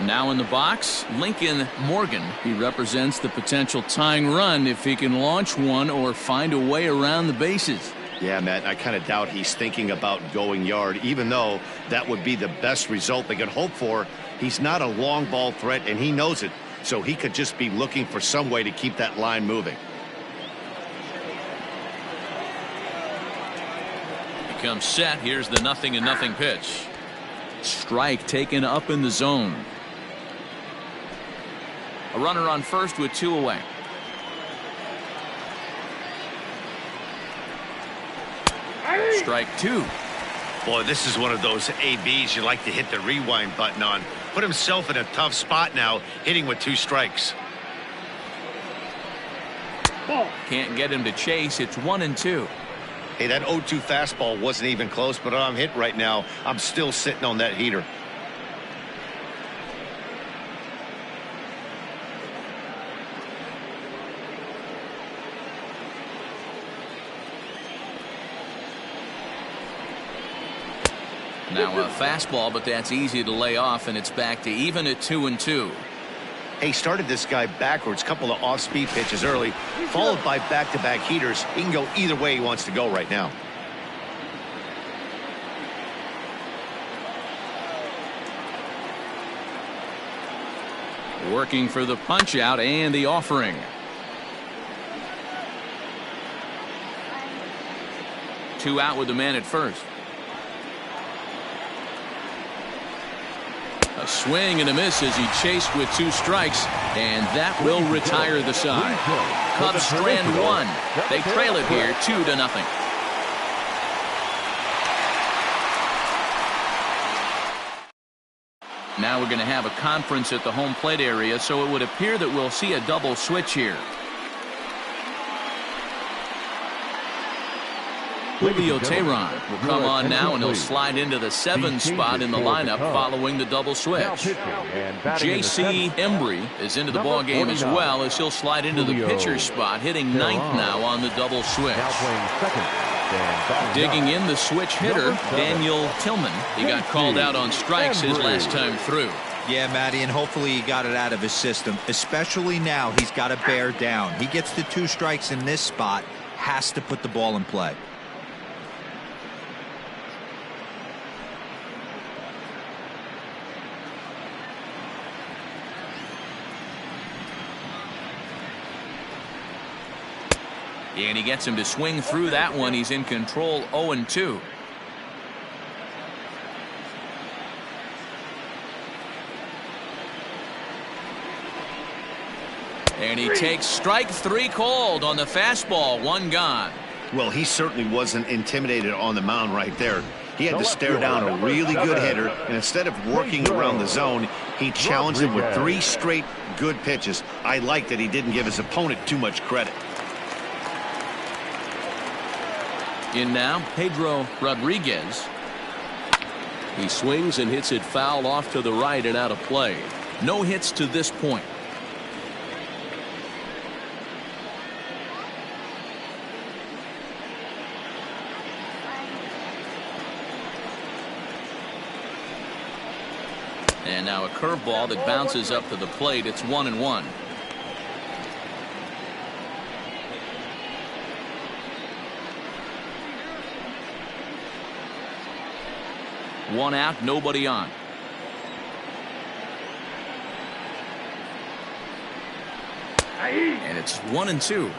Now in the box, Lincoln Morgan. He represents the potential tying run if he can launch one or find a way around the bases. Yeah, Matt, I kind of doubt he's thinking about going yard, even though that would be the best result they could hope for. He's not a long ball threat, and he knows it. So he could just be looking for some way to keep that line moving. He comes set. Here's the 0-0 pitch. Strike taken up in the zone. A runner on first with 2 away. Strike 2. Boy, this is one of those ABs you like to hit the rewind button on. Put himself in a tough spot now, hitting with 2 strikes. Can't get him to chase. It's 1-2. Hey, that 0-2 fastball wasn't even close, but I'm hit right now. I'm still sitting on that heater. Now a fastball, but that's easy to lay off, and it's back to even at 2-2. Hey, started this guy backwards, couple of off-speed pitches early, followed by back-to-back heaters. He can go either way he wants to go right now. Working for the punch out and the offering. Two out with the man at first. A swing and a miss as he chased with 2 strikes, and that will retire the side. Cubs strand 1. They trail it here 2-0. Now we're going to have a conference at the home plate area, so it would appear that we'll see a double switch here. Julio Teheran will come on now, and he'll slide into the 7 spot in the lineup following the double switch. J.C. Embry is into the ball game as well, as he'll slide into the pitcher spot, hitting 9th now on the double switch. Digging in the switch hitter, Daniel Tillman. He got called out on strikes his last time through. Yeah, Matty, and hopefully he got it out of his system, especially now he's got to bear down. He gets the 2 strikes in this spot, has to put the ball in play. And he gets him to swing through that one. He's in control, 0-2. And he takes strike 3 cold on the fastball. 1 gone. Well, he certainly wasn't intimidated on the mound right there. He had to stare down a really good hitter, and instead of working around the zone, he challenged him with 3 straight good pitches. I like that he didn't give his opponent too much credit. In now, Pedro Rodriguez. He swings and hits it foul off to the right and out of play. No hits to this point. And now a curveball that bounces up to the plate. It's 1-1. One out, nobody on. And it's 1-2.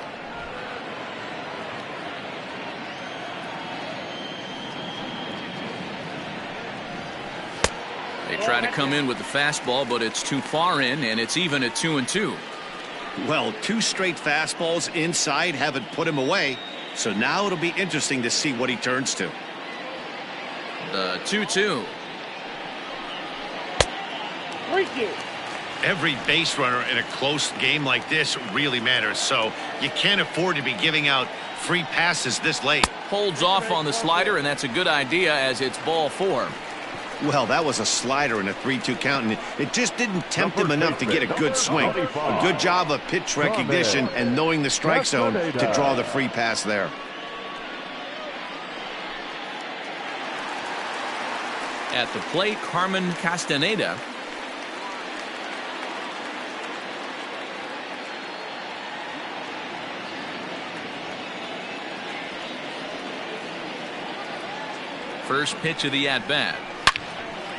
They try to come in with the fastball, but it's too far in, and it's even at 2-2. Well, 2 straight fastballs inside haven't put him away, so now it'll be interesting to see what he turns to. The 2-2. Every base runner in a close game like this really matters, so you can't afford to be giving out free passes this late. Holds off on the slider, and that's a good idea as it's ball 4. Well, that was a slider in a 3-2 count, and it just didn't tempt him enough to get a good swing. A good job of pitch recognition and knowing the strike zone to draw the free pass there. At the plate, Carmen Castaneda. First pitch of the at-bat.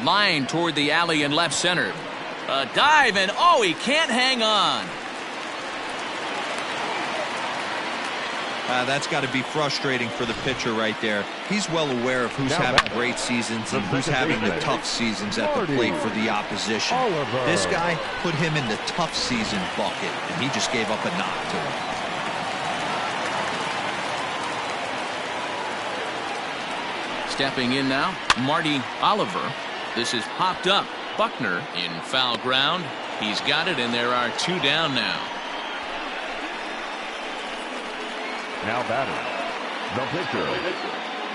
Line toward the alley in left center. A dive, and oh, he can't hang on. That's got to be frustrating for the pitcher right there. He's well aware of who's having great seasons and who's having the tough seasons at the plate for the opposition. This guy put him in the tough season bucket, and he just gave up a knock to him. Stepping in now, Marty Oliver. This is popped up. Buckner in foul ground. He's got it, and there are 2 down now. Now batter, the pitcher,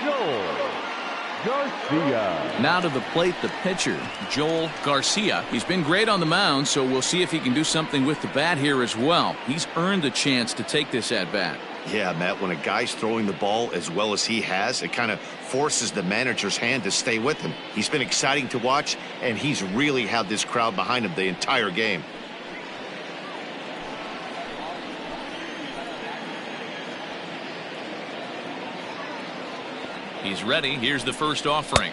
Joel Garcia. Now to the plate, the pitcher, Joel Garcia. He's been great on the mound, so we'll see if he can do something with the bat here as well. He's earned a chance to take this at-bat. Yeah, Matt, when a guy's throwing the ball as well as he has, it kind of forces the manager's hand to stay with him. He's been exciting to watch, and he's really had this crowd behind him the entire game. He's ready. Here's the first offering.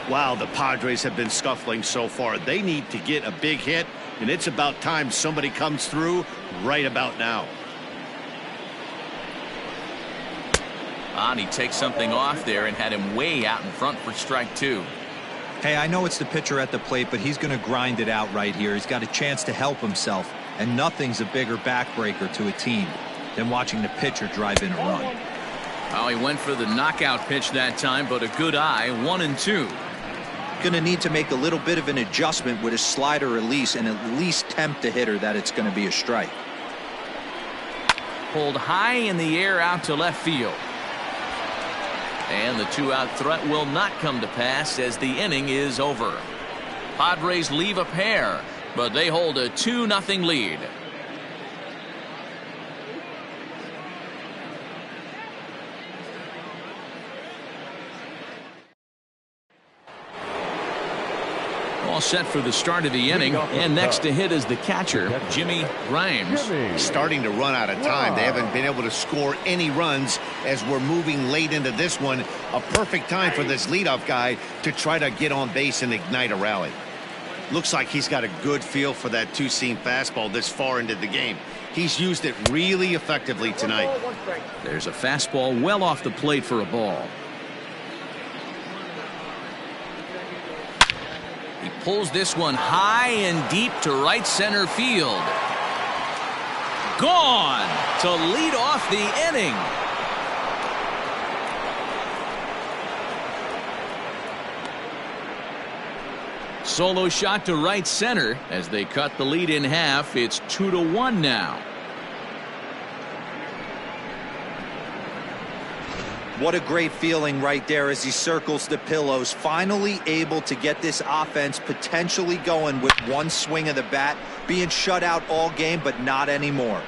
Wow, the Padres have been scuffling so far. They need to get a big hit, and it's about time somebody comes through right about now. And he takes something off there and had him way out in front for strike 2. Hey, I know it's the pitcher at the plate, but he's going to grind it out right here. He's got a chance to help himself, and nothing's a bigger backbreaker to a team than watching the pitcher drive in a run. Oh, he went for the knockout pitch that time, but a good eye. 1-2. Going to need to make a little bit of an adjustment with his slider release and at least tempt the hitter that it's going to be a strike. Pulled high in the air out to left field. And the 2-out threat will not come to pass as the inning is over. Padres leave a pair, but they hold a 2-0 lead. All set for the start of the inning, and next to hit is the catcher, Jimmy Grimes. Starting to run out of time. They haven't been able to score any runs as we're moving late into this one. A perfect time for this leadoff guy to try to get on base and ignite a rally. Looks like he's got a good feel for that 2-seam fastball this far into the game. He's used it really effectively tonight. There's a fastball well off the plate for a ball. He pulls this one high and deep to right center field. Gone to lead off the inning. Solo shot to right center as they cut the lead in half. It's 2-1 now. What a great feeling right there as he circles the pillows. Finally able to get this offense potentially going with one swing of the bat. Being shut out all game, but not anymore.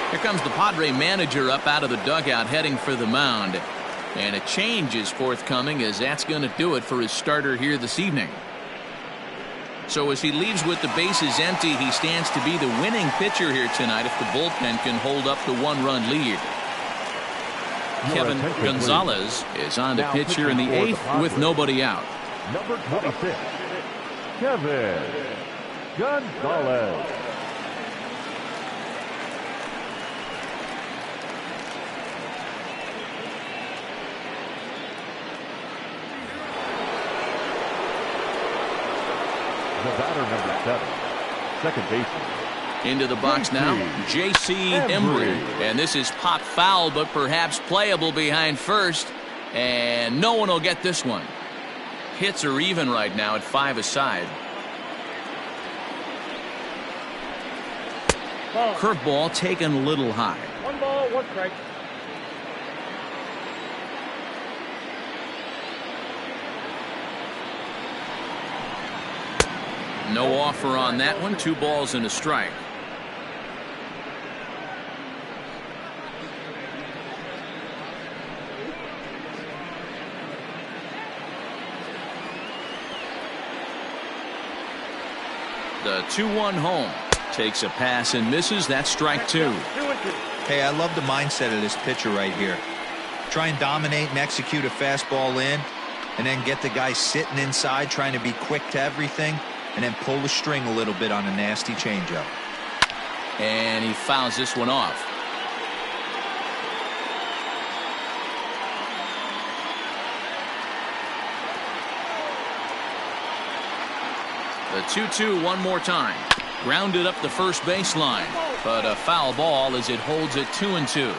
Here comes the Padre manager up out of the dugout heading for the mound. And a change is forthcoming as that's going to do it for his starter here this evening. So as he leaves with the bases empty, he stands to be the winning pitcher here tonight if the bullpen can hold up the one-run lead. Kevin Gonzalez is on to pitch here in the 8th with nobody out. Number 26, Kevin Gonzalez. The batter, number 7, second baseman. Into the box now, J.C. Embry. And this is pop foul, but perhaps playable behind first. And no one will get this one. Hits are even right now at 5 aside. Curveball taken a little high. 1 ball, 1 strike. No offer on that one. 2 balls and a strike. The 2-1 home. Takes a pass and misses. That's strike 2. Hey, I love the mindset of this pitcher right here. Try and dominate and execute a fastball in, and then get the guy sitting inside trying to be quick to everything, and then pull the string a little bit on a nasty changeup. And he fouls this one off. The 2-2 one more time. Grounded up the first baseline, but a foul ball as it holds it 2-2.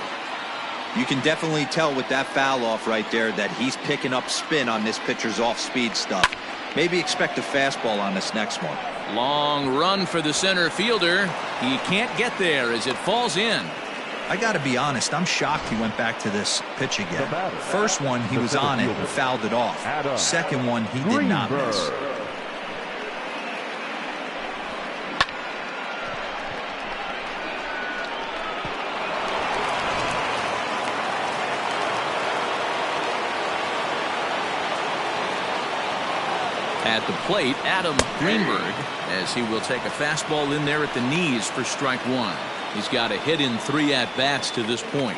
You can definitely tell with that foul off right there that he's picking up spin on this pitcher's off-speed stuff. Maybe expect a fastball on this next one. Long run for the center fielder. He can't get there as it falls in. I got to be honest, I'm shocked he went back to this pitch again. First one, he was on it and fouled it off. Second one, he did not miss. At the plate, Adam Greenberg, as he will take a fastball in there at the knees for strike 1. He's got a hit in 3 at-bats to this point.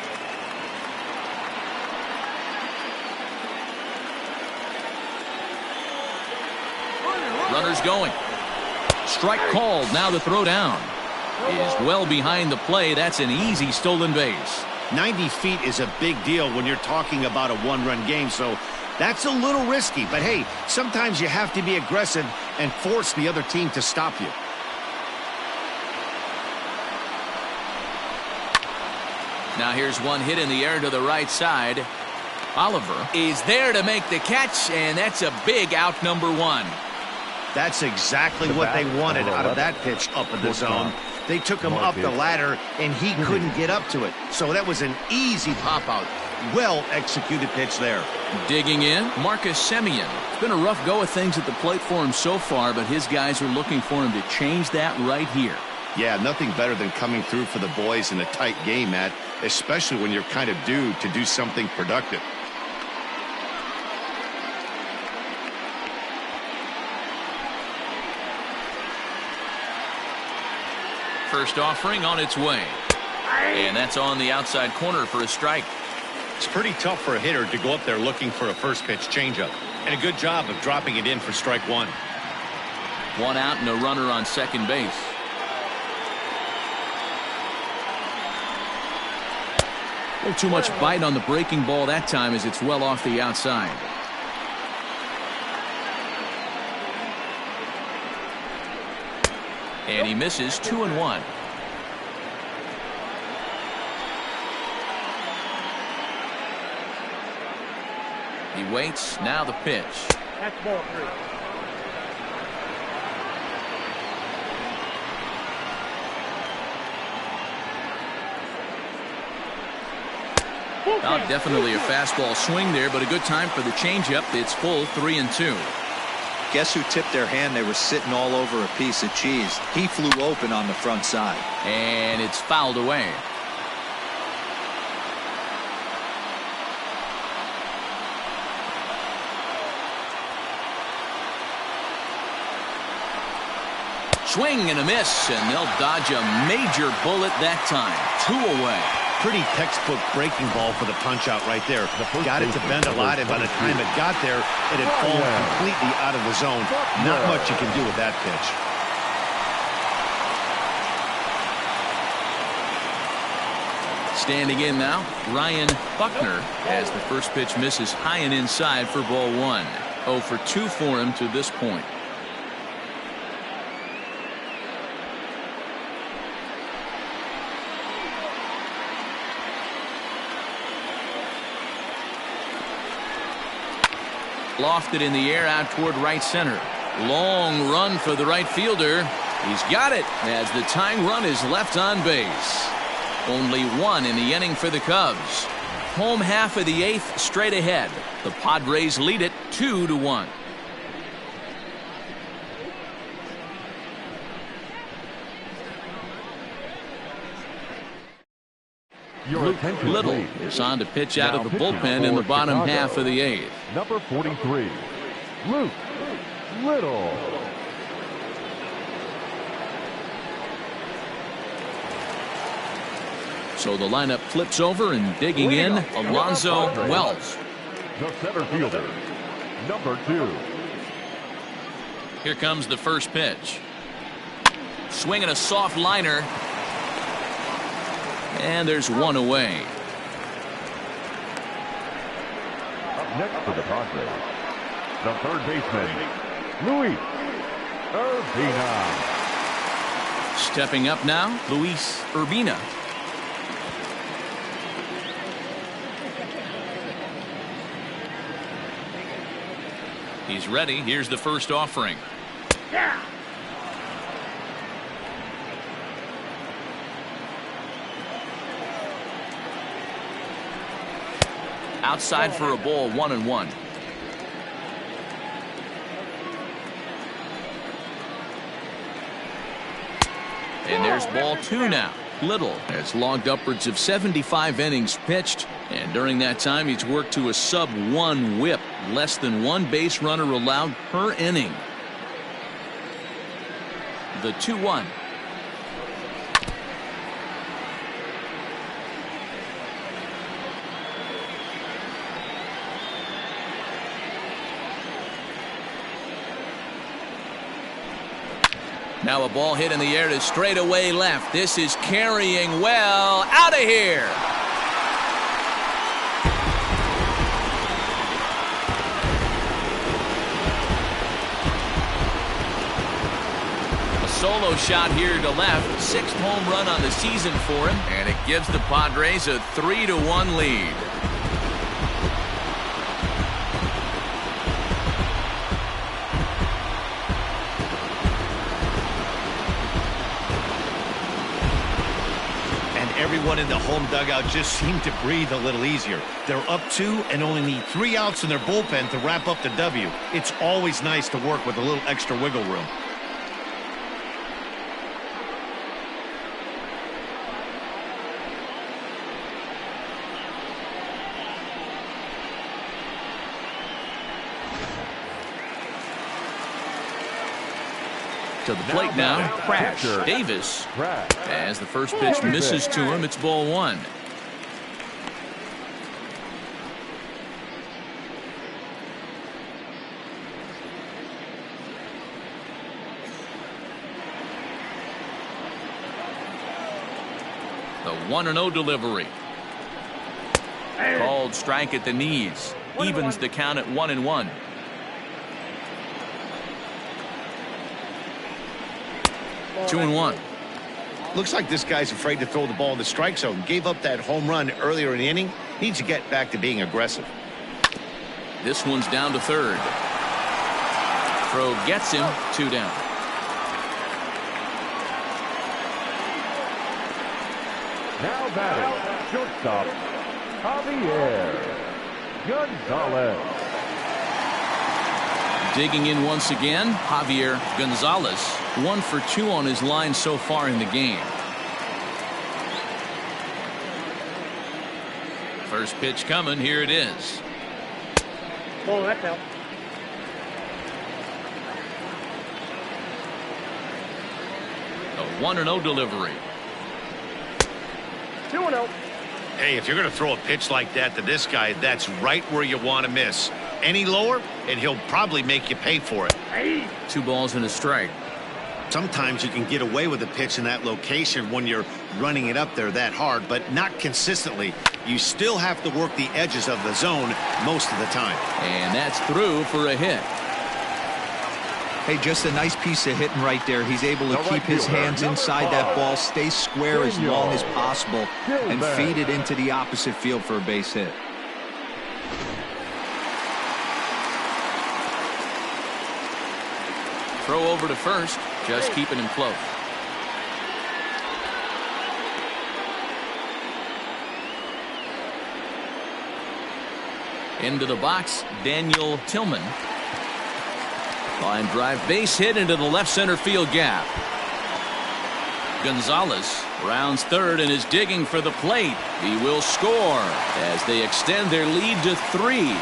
Runners going. Strike called. Now the throw down is well behind the play. That's an easy stolen base. 90 feet is a big deal when you're talking about a one-run game, so that's a little risky. But hey, sometimes you have to be aggressive and force the other team to stop you. Now here's one hit in the air to the right side. Oliver is there to make the catch, and that's a big out, number 1. That's exactly what they wanted out of that pitch up in the zone. They took him up the ladder, and he couldn't get up to it. So that was an easy pop-out. Well-executed pitch there. Digging in, Marcus Semien. It's been a rough go of things at the plate for him so far, but his guys are looking for him to change that right here. Yeah, nothing better than coming through for the boys in a tight game, Matt, especially when you're kind of due to do something productive. First offering on its way. And that's on the outside corner for a strike. It's pretty tough for a hitter to go up there looking for a first pitch changeup. And a good job of dropping it in for strike 1. 1 out and a runner on second base. A little too much bite on the breaking ball that time as it's well off the outside. And he misses 2-1. He waits. Now the pitch. That's ball 3. Oh, definitely a fastball swing there, but a good time for the changeup. It's full 3-2. Guess who tipped their hand? They were sitting all over a piece of cheese. He flew open on the front side. And it's fouled away. Swing and a miss, and they'll dodge a major bullet that time. 2 away. Pretty textbook breaking ball for the punch out right there. Got it to bend a lot, and by the time it got there, it had fallen completely out of the zone. Not much you can do with that pitch. Standing in now, Ryan Buckner, as the first pitch misses high and inside for ball 1. 0 for 2 for him to this point. Lofted in the air out toward right center. Long run for the right fielder. He's got it as the tying run is left on base. Only 1 in the inning for the Cubs. Home half of the 8th straight ahead. The Padres lead it 2-1. Little is on to pitch out of the bullpen in the bottom half of the 8th. Number 43, Luke Little. So the lineup flips over, and digging in, Alonzo Wells. The center fielder, number 2. Here comes the first pitch. Swinging a soft liner. And there's 1 away. Up next for the Padres, the third baseman, Luis Urbina. Stepping up now, Luis Urbina. He's ready. Here's the first offering. Yeah. Outside for a ball, 1-1. And there's ball 2 now. Little has logged upwards of 75 innings pitched, and during that time he's worked to a sub-1 whip, less than 1 base runner allowed per inning. The 2-1. Now a ball hit in the air to straightaway left. This is carrying well. Out of here. A solo shot here to left. 6th home run on the season for him. And it gives the Padres a 3-1 lead. Everyone in the home dugout just seemed to breathe a little easier. They're up 2 and only need 3 outs in their bullpen to wrap up the W. It's always nice to work with a little extra wiggle room. To the plate now, Crash Davis. As the first pitch misses to him, it's ball 1. The 1-0 delivery. Called strike at the knees. Evens the count at 1-1. Two and one. Looks like this guy's afraid to throw the ball in the strike zone. Gave up that home run earlier in the inning. Needs to get back to being aggressive. This one's down to third. Throw gets him. 2 down. Now batting, shortstop, Javier Gonzalez. Digging in once again, Javier Gonzalez. 1 for 2 on his line so far in the game. First pitch coming. Here it is. Oh, that's out. A 1-0 delivery. 2-0. Hey, if you're going to throw a pitch like that to this guy, that's right where you want to miss. Any lower, and he'll probably make you pay for it. 2 balls and a strike. Sometimes you can get away with a pitch in that location when you're running it up there that hard, but not consistently. You still have to work the edges of the zone most of the time. And that's through for a hit. Hey, just a nice piece of hitting right there. He's able to keep his hands inside that ball, stay square as long as possible, and feed it into the opposite field for a base hit. Throw over to first, just keeping him close. Into the box, Daniel Tillman. Line drive base hit into the left center field gap. Gonzalez rounds third and is digging for the plate. He will score as they extend their lead to 3.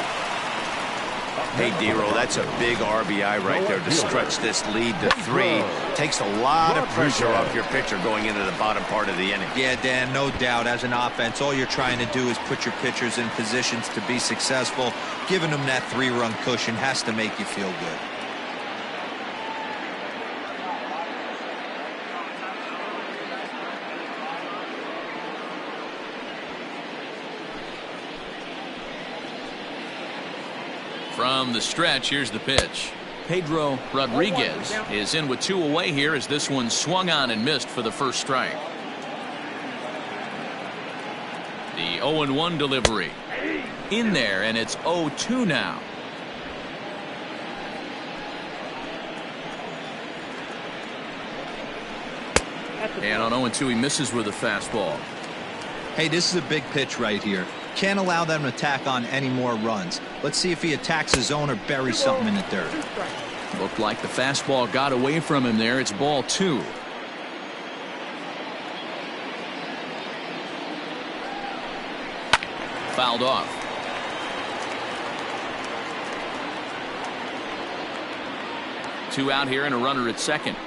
Hey, Dero, that's a big RBI right there to stretch this lead to 3. Takes a lot of pressure off your pitcher going into the bottom part of the inning. Yeah, Dan, no doubt. As an offense, all you're trying to do is put your pitchers in positions to be successful. Giving them that 3-run cushion has to make you feel good. From the stretch, here's the pitch. Pedro Rodriguez is in with 2 away here as this one swung on and missed for the first strike. The 0-1 delivery. In there, and it's 0-2 now. And on 0-2, he misses with a fastball. Hey, this is a big pitch right here. Can't allow them to tack on any more runs. Let's see if he attacks his zone or buries something in the dirt. Looked like the fastball got away from him there. It's ball 2. Fouled off. Two out here and a runner at second.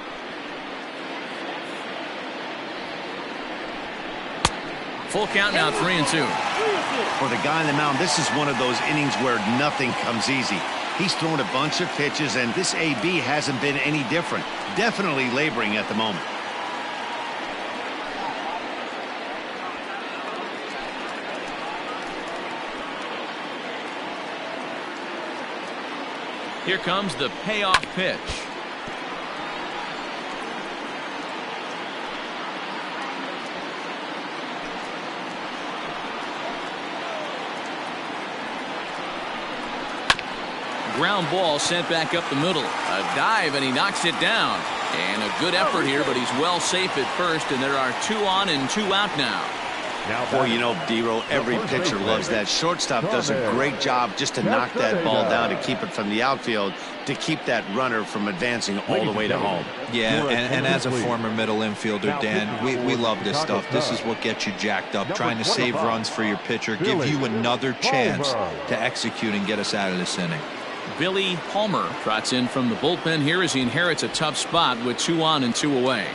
Full count now, 3-2. For the guy on the mound, this is one of those innings where nothing comes easy. He's thrown a bunch of pitches, and this AB hasn't been any different. Definitely laboring at the moment. Here comes the payoff pitch. Ground ball sent back up the middle. A dive, and he knocks it down. And a good effort here, but he's well safe at first, and there are 2 on and 2 out now. Boy, you know, Dero, every pitcher loves that. Shortstop does a great job just to knock that ball down to keep it from the outfield, to keep that runner from advancing all the way to home. Yeah, and as a former middle infielder, Dan, we love this stuff. This is what gets you jacked up, trying to save runs for your pitcher, give you another chance to execute and get us out of this inning. Billy Palmer trots in from the bullpen here as he inherits a tough spot with 2 on and 2 away.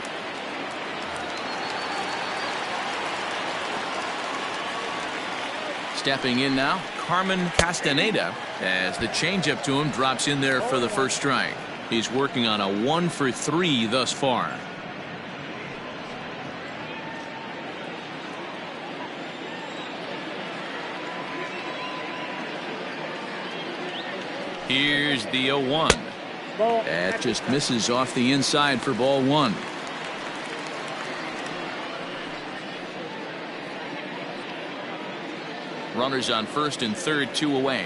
Stepping in now, Carmen Castaneda, as the changeup to him drops in there for the first strike. He's working on a 1 for 3 thus far. Here's the 0-1. That just misses off the inside for ball one. Runners on first and third, 2 away.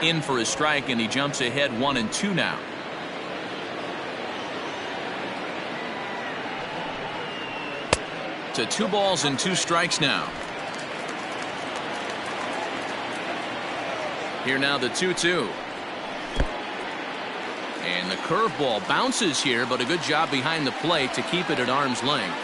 In for a strike, and he jumps ahead 1-2 now. To 2 balls and 2 strikes now. Here now the 2-2. And the curveball bounces here, but a good job behind the plate to keep it at arm's length.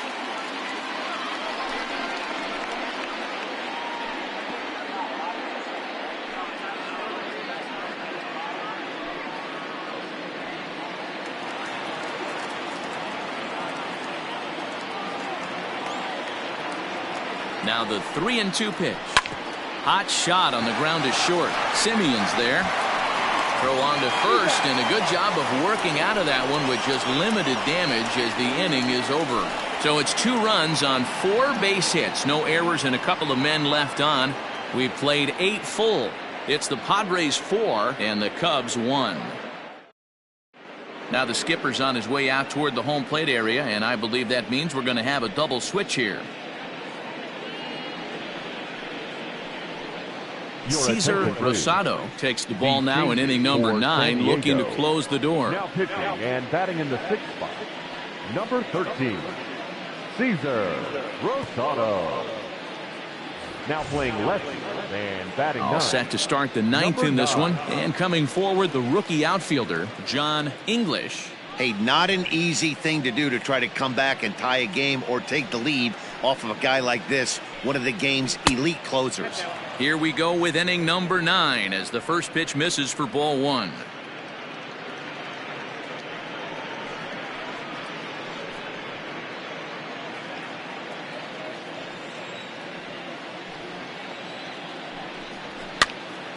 Now the 3-2 pitch. Hot shot on the ground is short. Simeon's there. Throw on to first, and a good job of working out of that one with just limited damage as the inning is over. So it's 2 runs on 4 base hits. No errors and a couple of men left on. We played 8 full. It's the Padres 4 and the Cubs 1. Now the skipper's on his way out toward the home plate area, and I believe that means we're going to have a double switch here. Cesar Rosado takes the ball now in inning number 9, looking to close the door. Now pitching and batting in the 6th spot, number 13, Cesar Rosado. Now playing lefty and batting All 9. set to start the 9th in this one, and coming forward the rookie outfielder John English. Hey, not an easy thing to do to try to come back and tie a game or take the lead off of a guy like this, one of the game's elite closers. Here we go with inning number 9 as the first pitch misses for ball 1.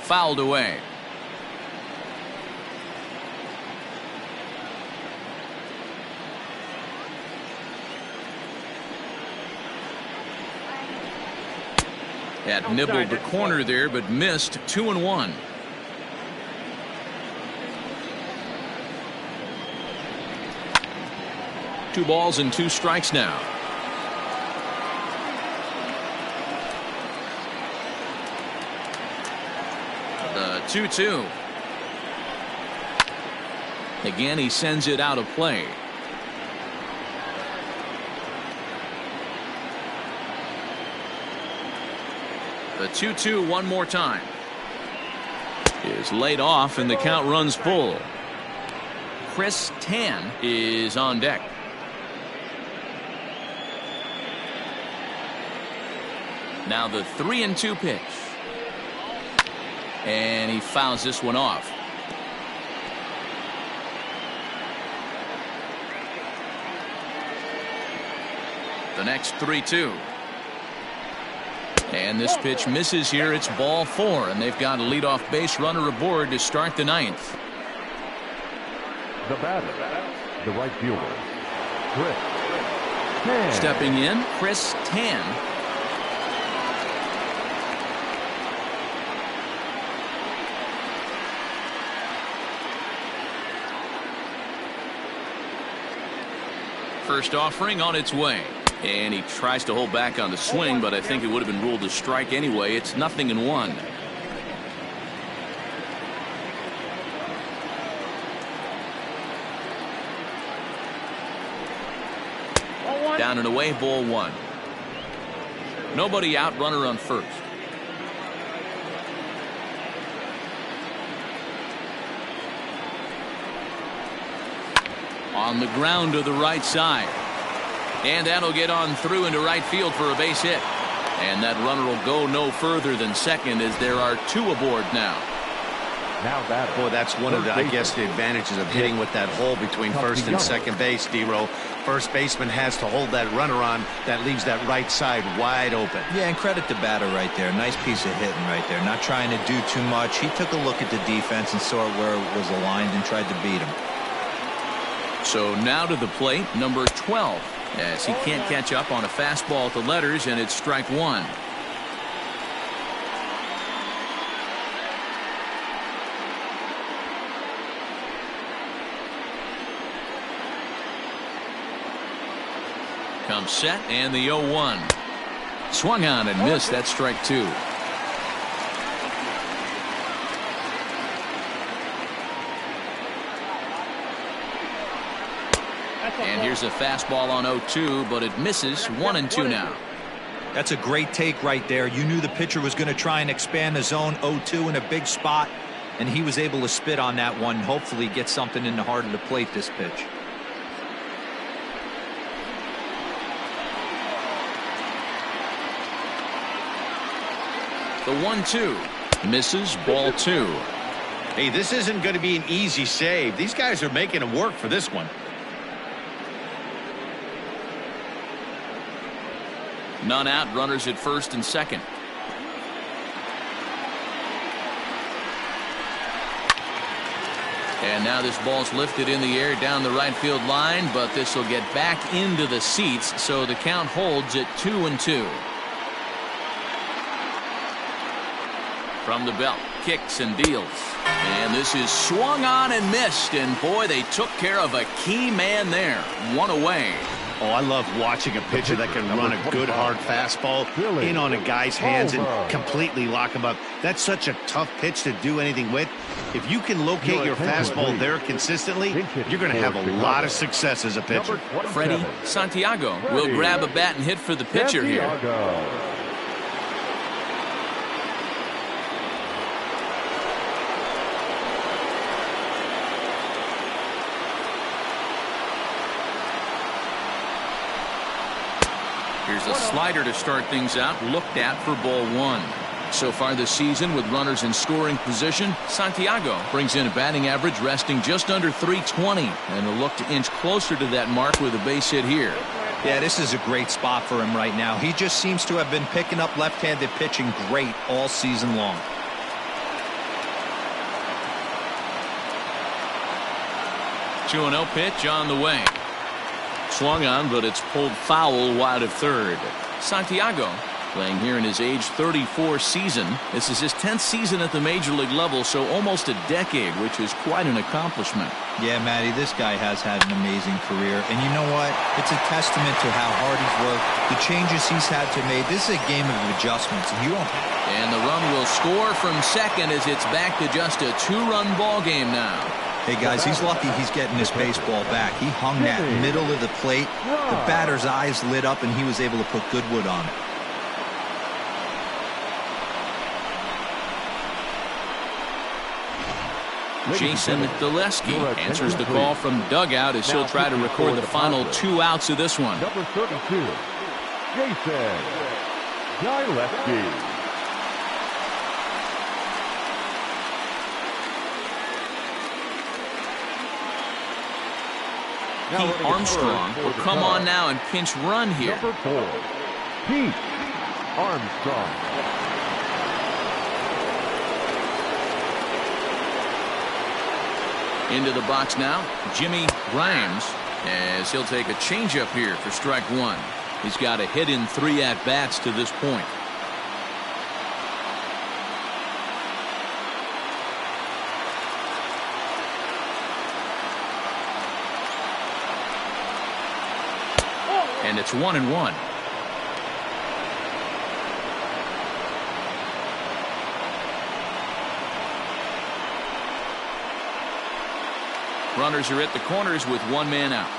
Fouled away. Had nibbled the corner there, but missed 2-1. Two balls and 2 strikes now. The 2-2. Again, he sends it out of play. The 2-2 one more time. Is laid off and the count runs full. Chris Tan is on deck. Now the 3-2 pitch. And he fouls this one off. The next 3-2. And this pitch misses here. It's ball 4, and they've got a leadoff base runner aboard to start the 9th. The batter, the right fielder, Chris Tan. Stepping in, Chris Tan. First offering on its way. And he tries to hold back on the swing, but I think it would have been ruled a strike anyway. It's 0-1. Down and away, ball 1. Nobody out, runner on first. On the ground to the right side. And that'll get on through into right field for a base hit. And that runner will go no further than second as there are 2 aboard now. Now that. Boy, that's one of the, I guess, the advantages of hitting with that hole between first and second base, D-Row. First baseman has to hold that runner on. That leaves that right side wide open. Yeah, and credit the batter right there. Nice piece of hitting right there. Not trying to do too much. He took a look at the defense and saw where it was aligned and tried to beat him. So now to the plate, number 12. As he can't catch up on a fastball at the letters, and it's strike 1. Comes set and the 0-1. Swung on and missed. That's strike two. And here's a fastball on 0-2, but it misses. 1-2 now. That's a great take right there. You knew the pitcher was going to try and expand the zone. 0-2 in a big spot, and he was able to spit on that one. Hopefully get something in the heart of the plate this pitch. The 1-2 misses. Ball two. Hey, this isn't going to be an easy save. These guys are making him work for this one. None out. Runners at first and second. And now this ball's lifted in the air down the right field line, but this will get back into the seats, so the count holds at 2-2. From the belt, kicks and deals. And this is swung on and missed, and boy, they took care of a key man there. One away. Oh, I love watching a pitcher that can run a good hard fastball in on a guy's hands and completely lock him up. That's such a tough pitch to do anything with. If you can locate your fastball there consistently, you're going to have a lot of success as a pitcher. Freddie Santiago will grab a bat and hit for the pitcher here. Here's a slider to start things out, looked at for ball one. So far this season, with runners in scoring position, Santiago brings in a batting average resting just under .320, and a look to inch closer to that mark with a base hit here. Yeah, this is a great spot for him right now. He just seems to have been picking up left-handed pitching great all season long. Two 2-0 pitch on the way. Swung on, but it's pulled foul wide of third. Santiago playing here in his age 34 season. This is his 10th season at the major league level, so almost a decade, which is quite an accomplishment. Yeah, Matty, this guy has had an amazing career, and you know what? It's a testament to how hard he's worked, the changes he's had to make. This is a game of adjustments, and you don't. And the run will score from second as it's back to just a two-run ball game now. Hey, guys, he's lucky he's getting his baseball back. He hung that middle of the plate. The batter's eyes lit up, and he was able to put good wood on it. Jason Deleski answers the call from dugout as he'll try to record the final 2 outs of this one. Number 32, Jason Deleski. Pete Armstrong will come on now and pinch run here. Number 4, Pete Armstrong. Into the box now, Jimmy Grimes, as he'll take a changeup here for strike one. He's got a hit in 3 at-bats to this point. And it's 1-1. Runners are at the corners with 1 man out.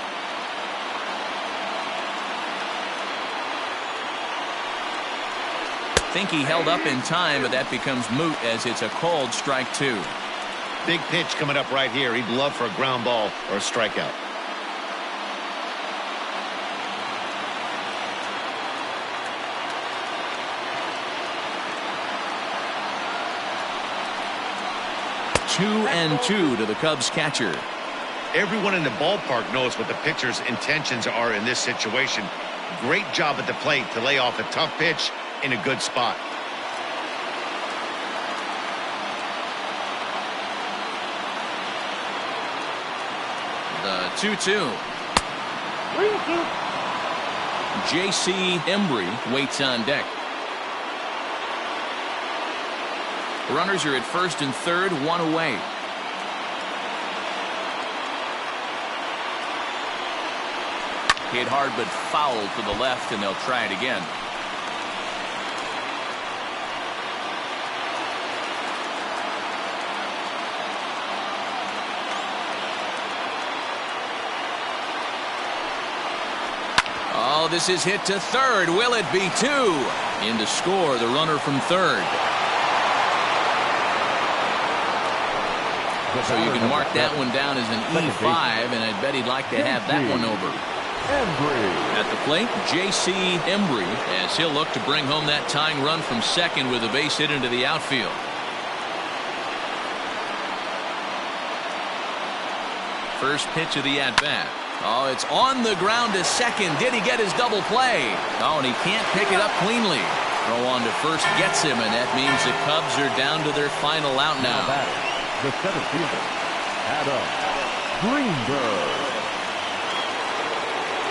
Think he held up in time, but that becomes moot as it's a called strike 2. Big pitch coming up right here. He'd love for a ground ball or a strikeout. Two and 2 to the Cubs catcher. Everyone in the ballpark knows what the pitcher's intentions are in this situation. Great job at the plate to lay off a tough pitch in a good spot. The 2-2. J.C. Embry waits on deck. Runners are at first and third, 1 away. Hit hard but foul to the left, and they'll try it again. Oh, this is hit to third. Will it be two? In to score the runner from third. So you can mark that one down as an E5, and I bet he'd like to have that one over. At the plate, J.C. Embry, as he'll look to bring home that tying run from second with a base hit into the outfield. First pitch of the at-bat. Oh, it's on the ground to second. Did he get his double play? Oh, and he can't pick it up cleanly. Throw on to first gets him, and that means the Cubs are down to their final out now. The center fielder, Adam Greenberg.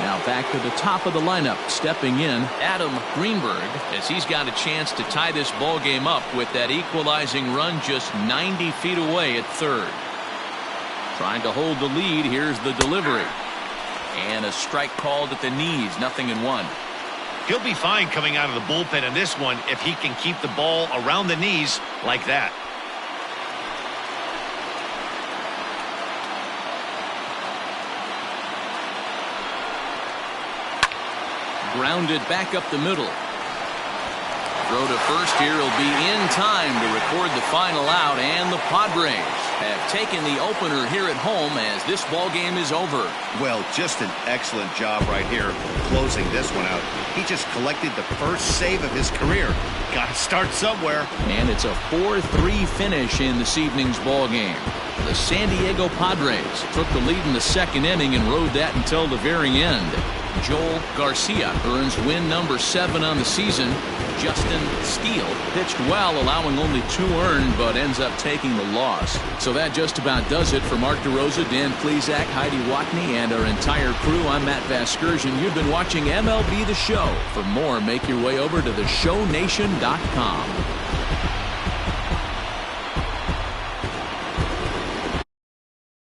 Now back to the top of the lineup, stepping in, Adam Greenberg, as he's got a chance to tie this ball game up with that equalizing run just 90 feet away at third. Trying to hold the lead. Here's the delivery. And a strike called at the knees, 0-1. He'll be fine coming out of the bullpen in this one if he can keep the ball around the knees like that. Grounded back up the middle. Throw to first here will be in time to record the final out, and the Padres have taken the opener here at home as this ball game is over. Well, just an excellent job right here closing this one out. He just collected the first save of his career. Got to start somewhere. And it's a 4-3 finish in this evening's ball game. The San Diego Padres took the lead in the second inning and rode that until the very end. Joel Garcia earns win number 7 on the season. Justin Steele pitched well, allowing only 2 earned, but ends up taking the loss. So that just about does it for Mark DeRosa, Dan Plesac, Heidi Watney, and our entire crew. I'm Matt Vasgersian. You've been watching MLB The Show. For more, make your way over to theshownation.com.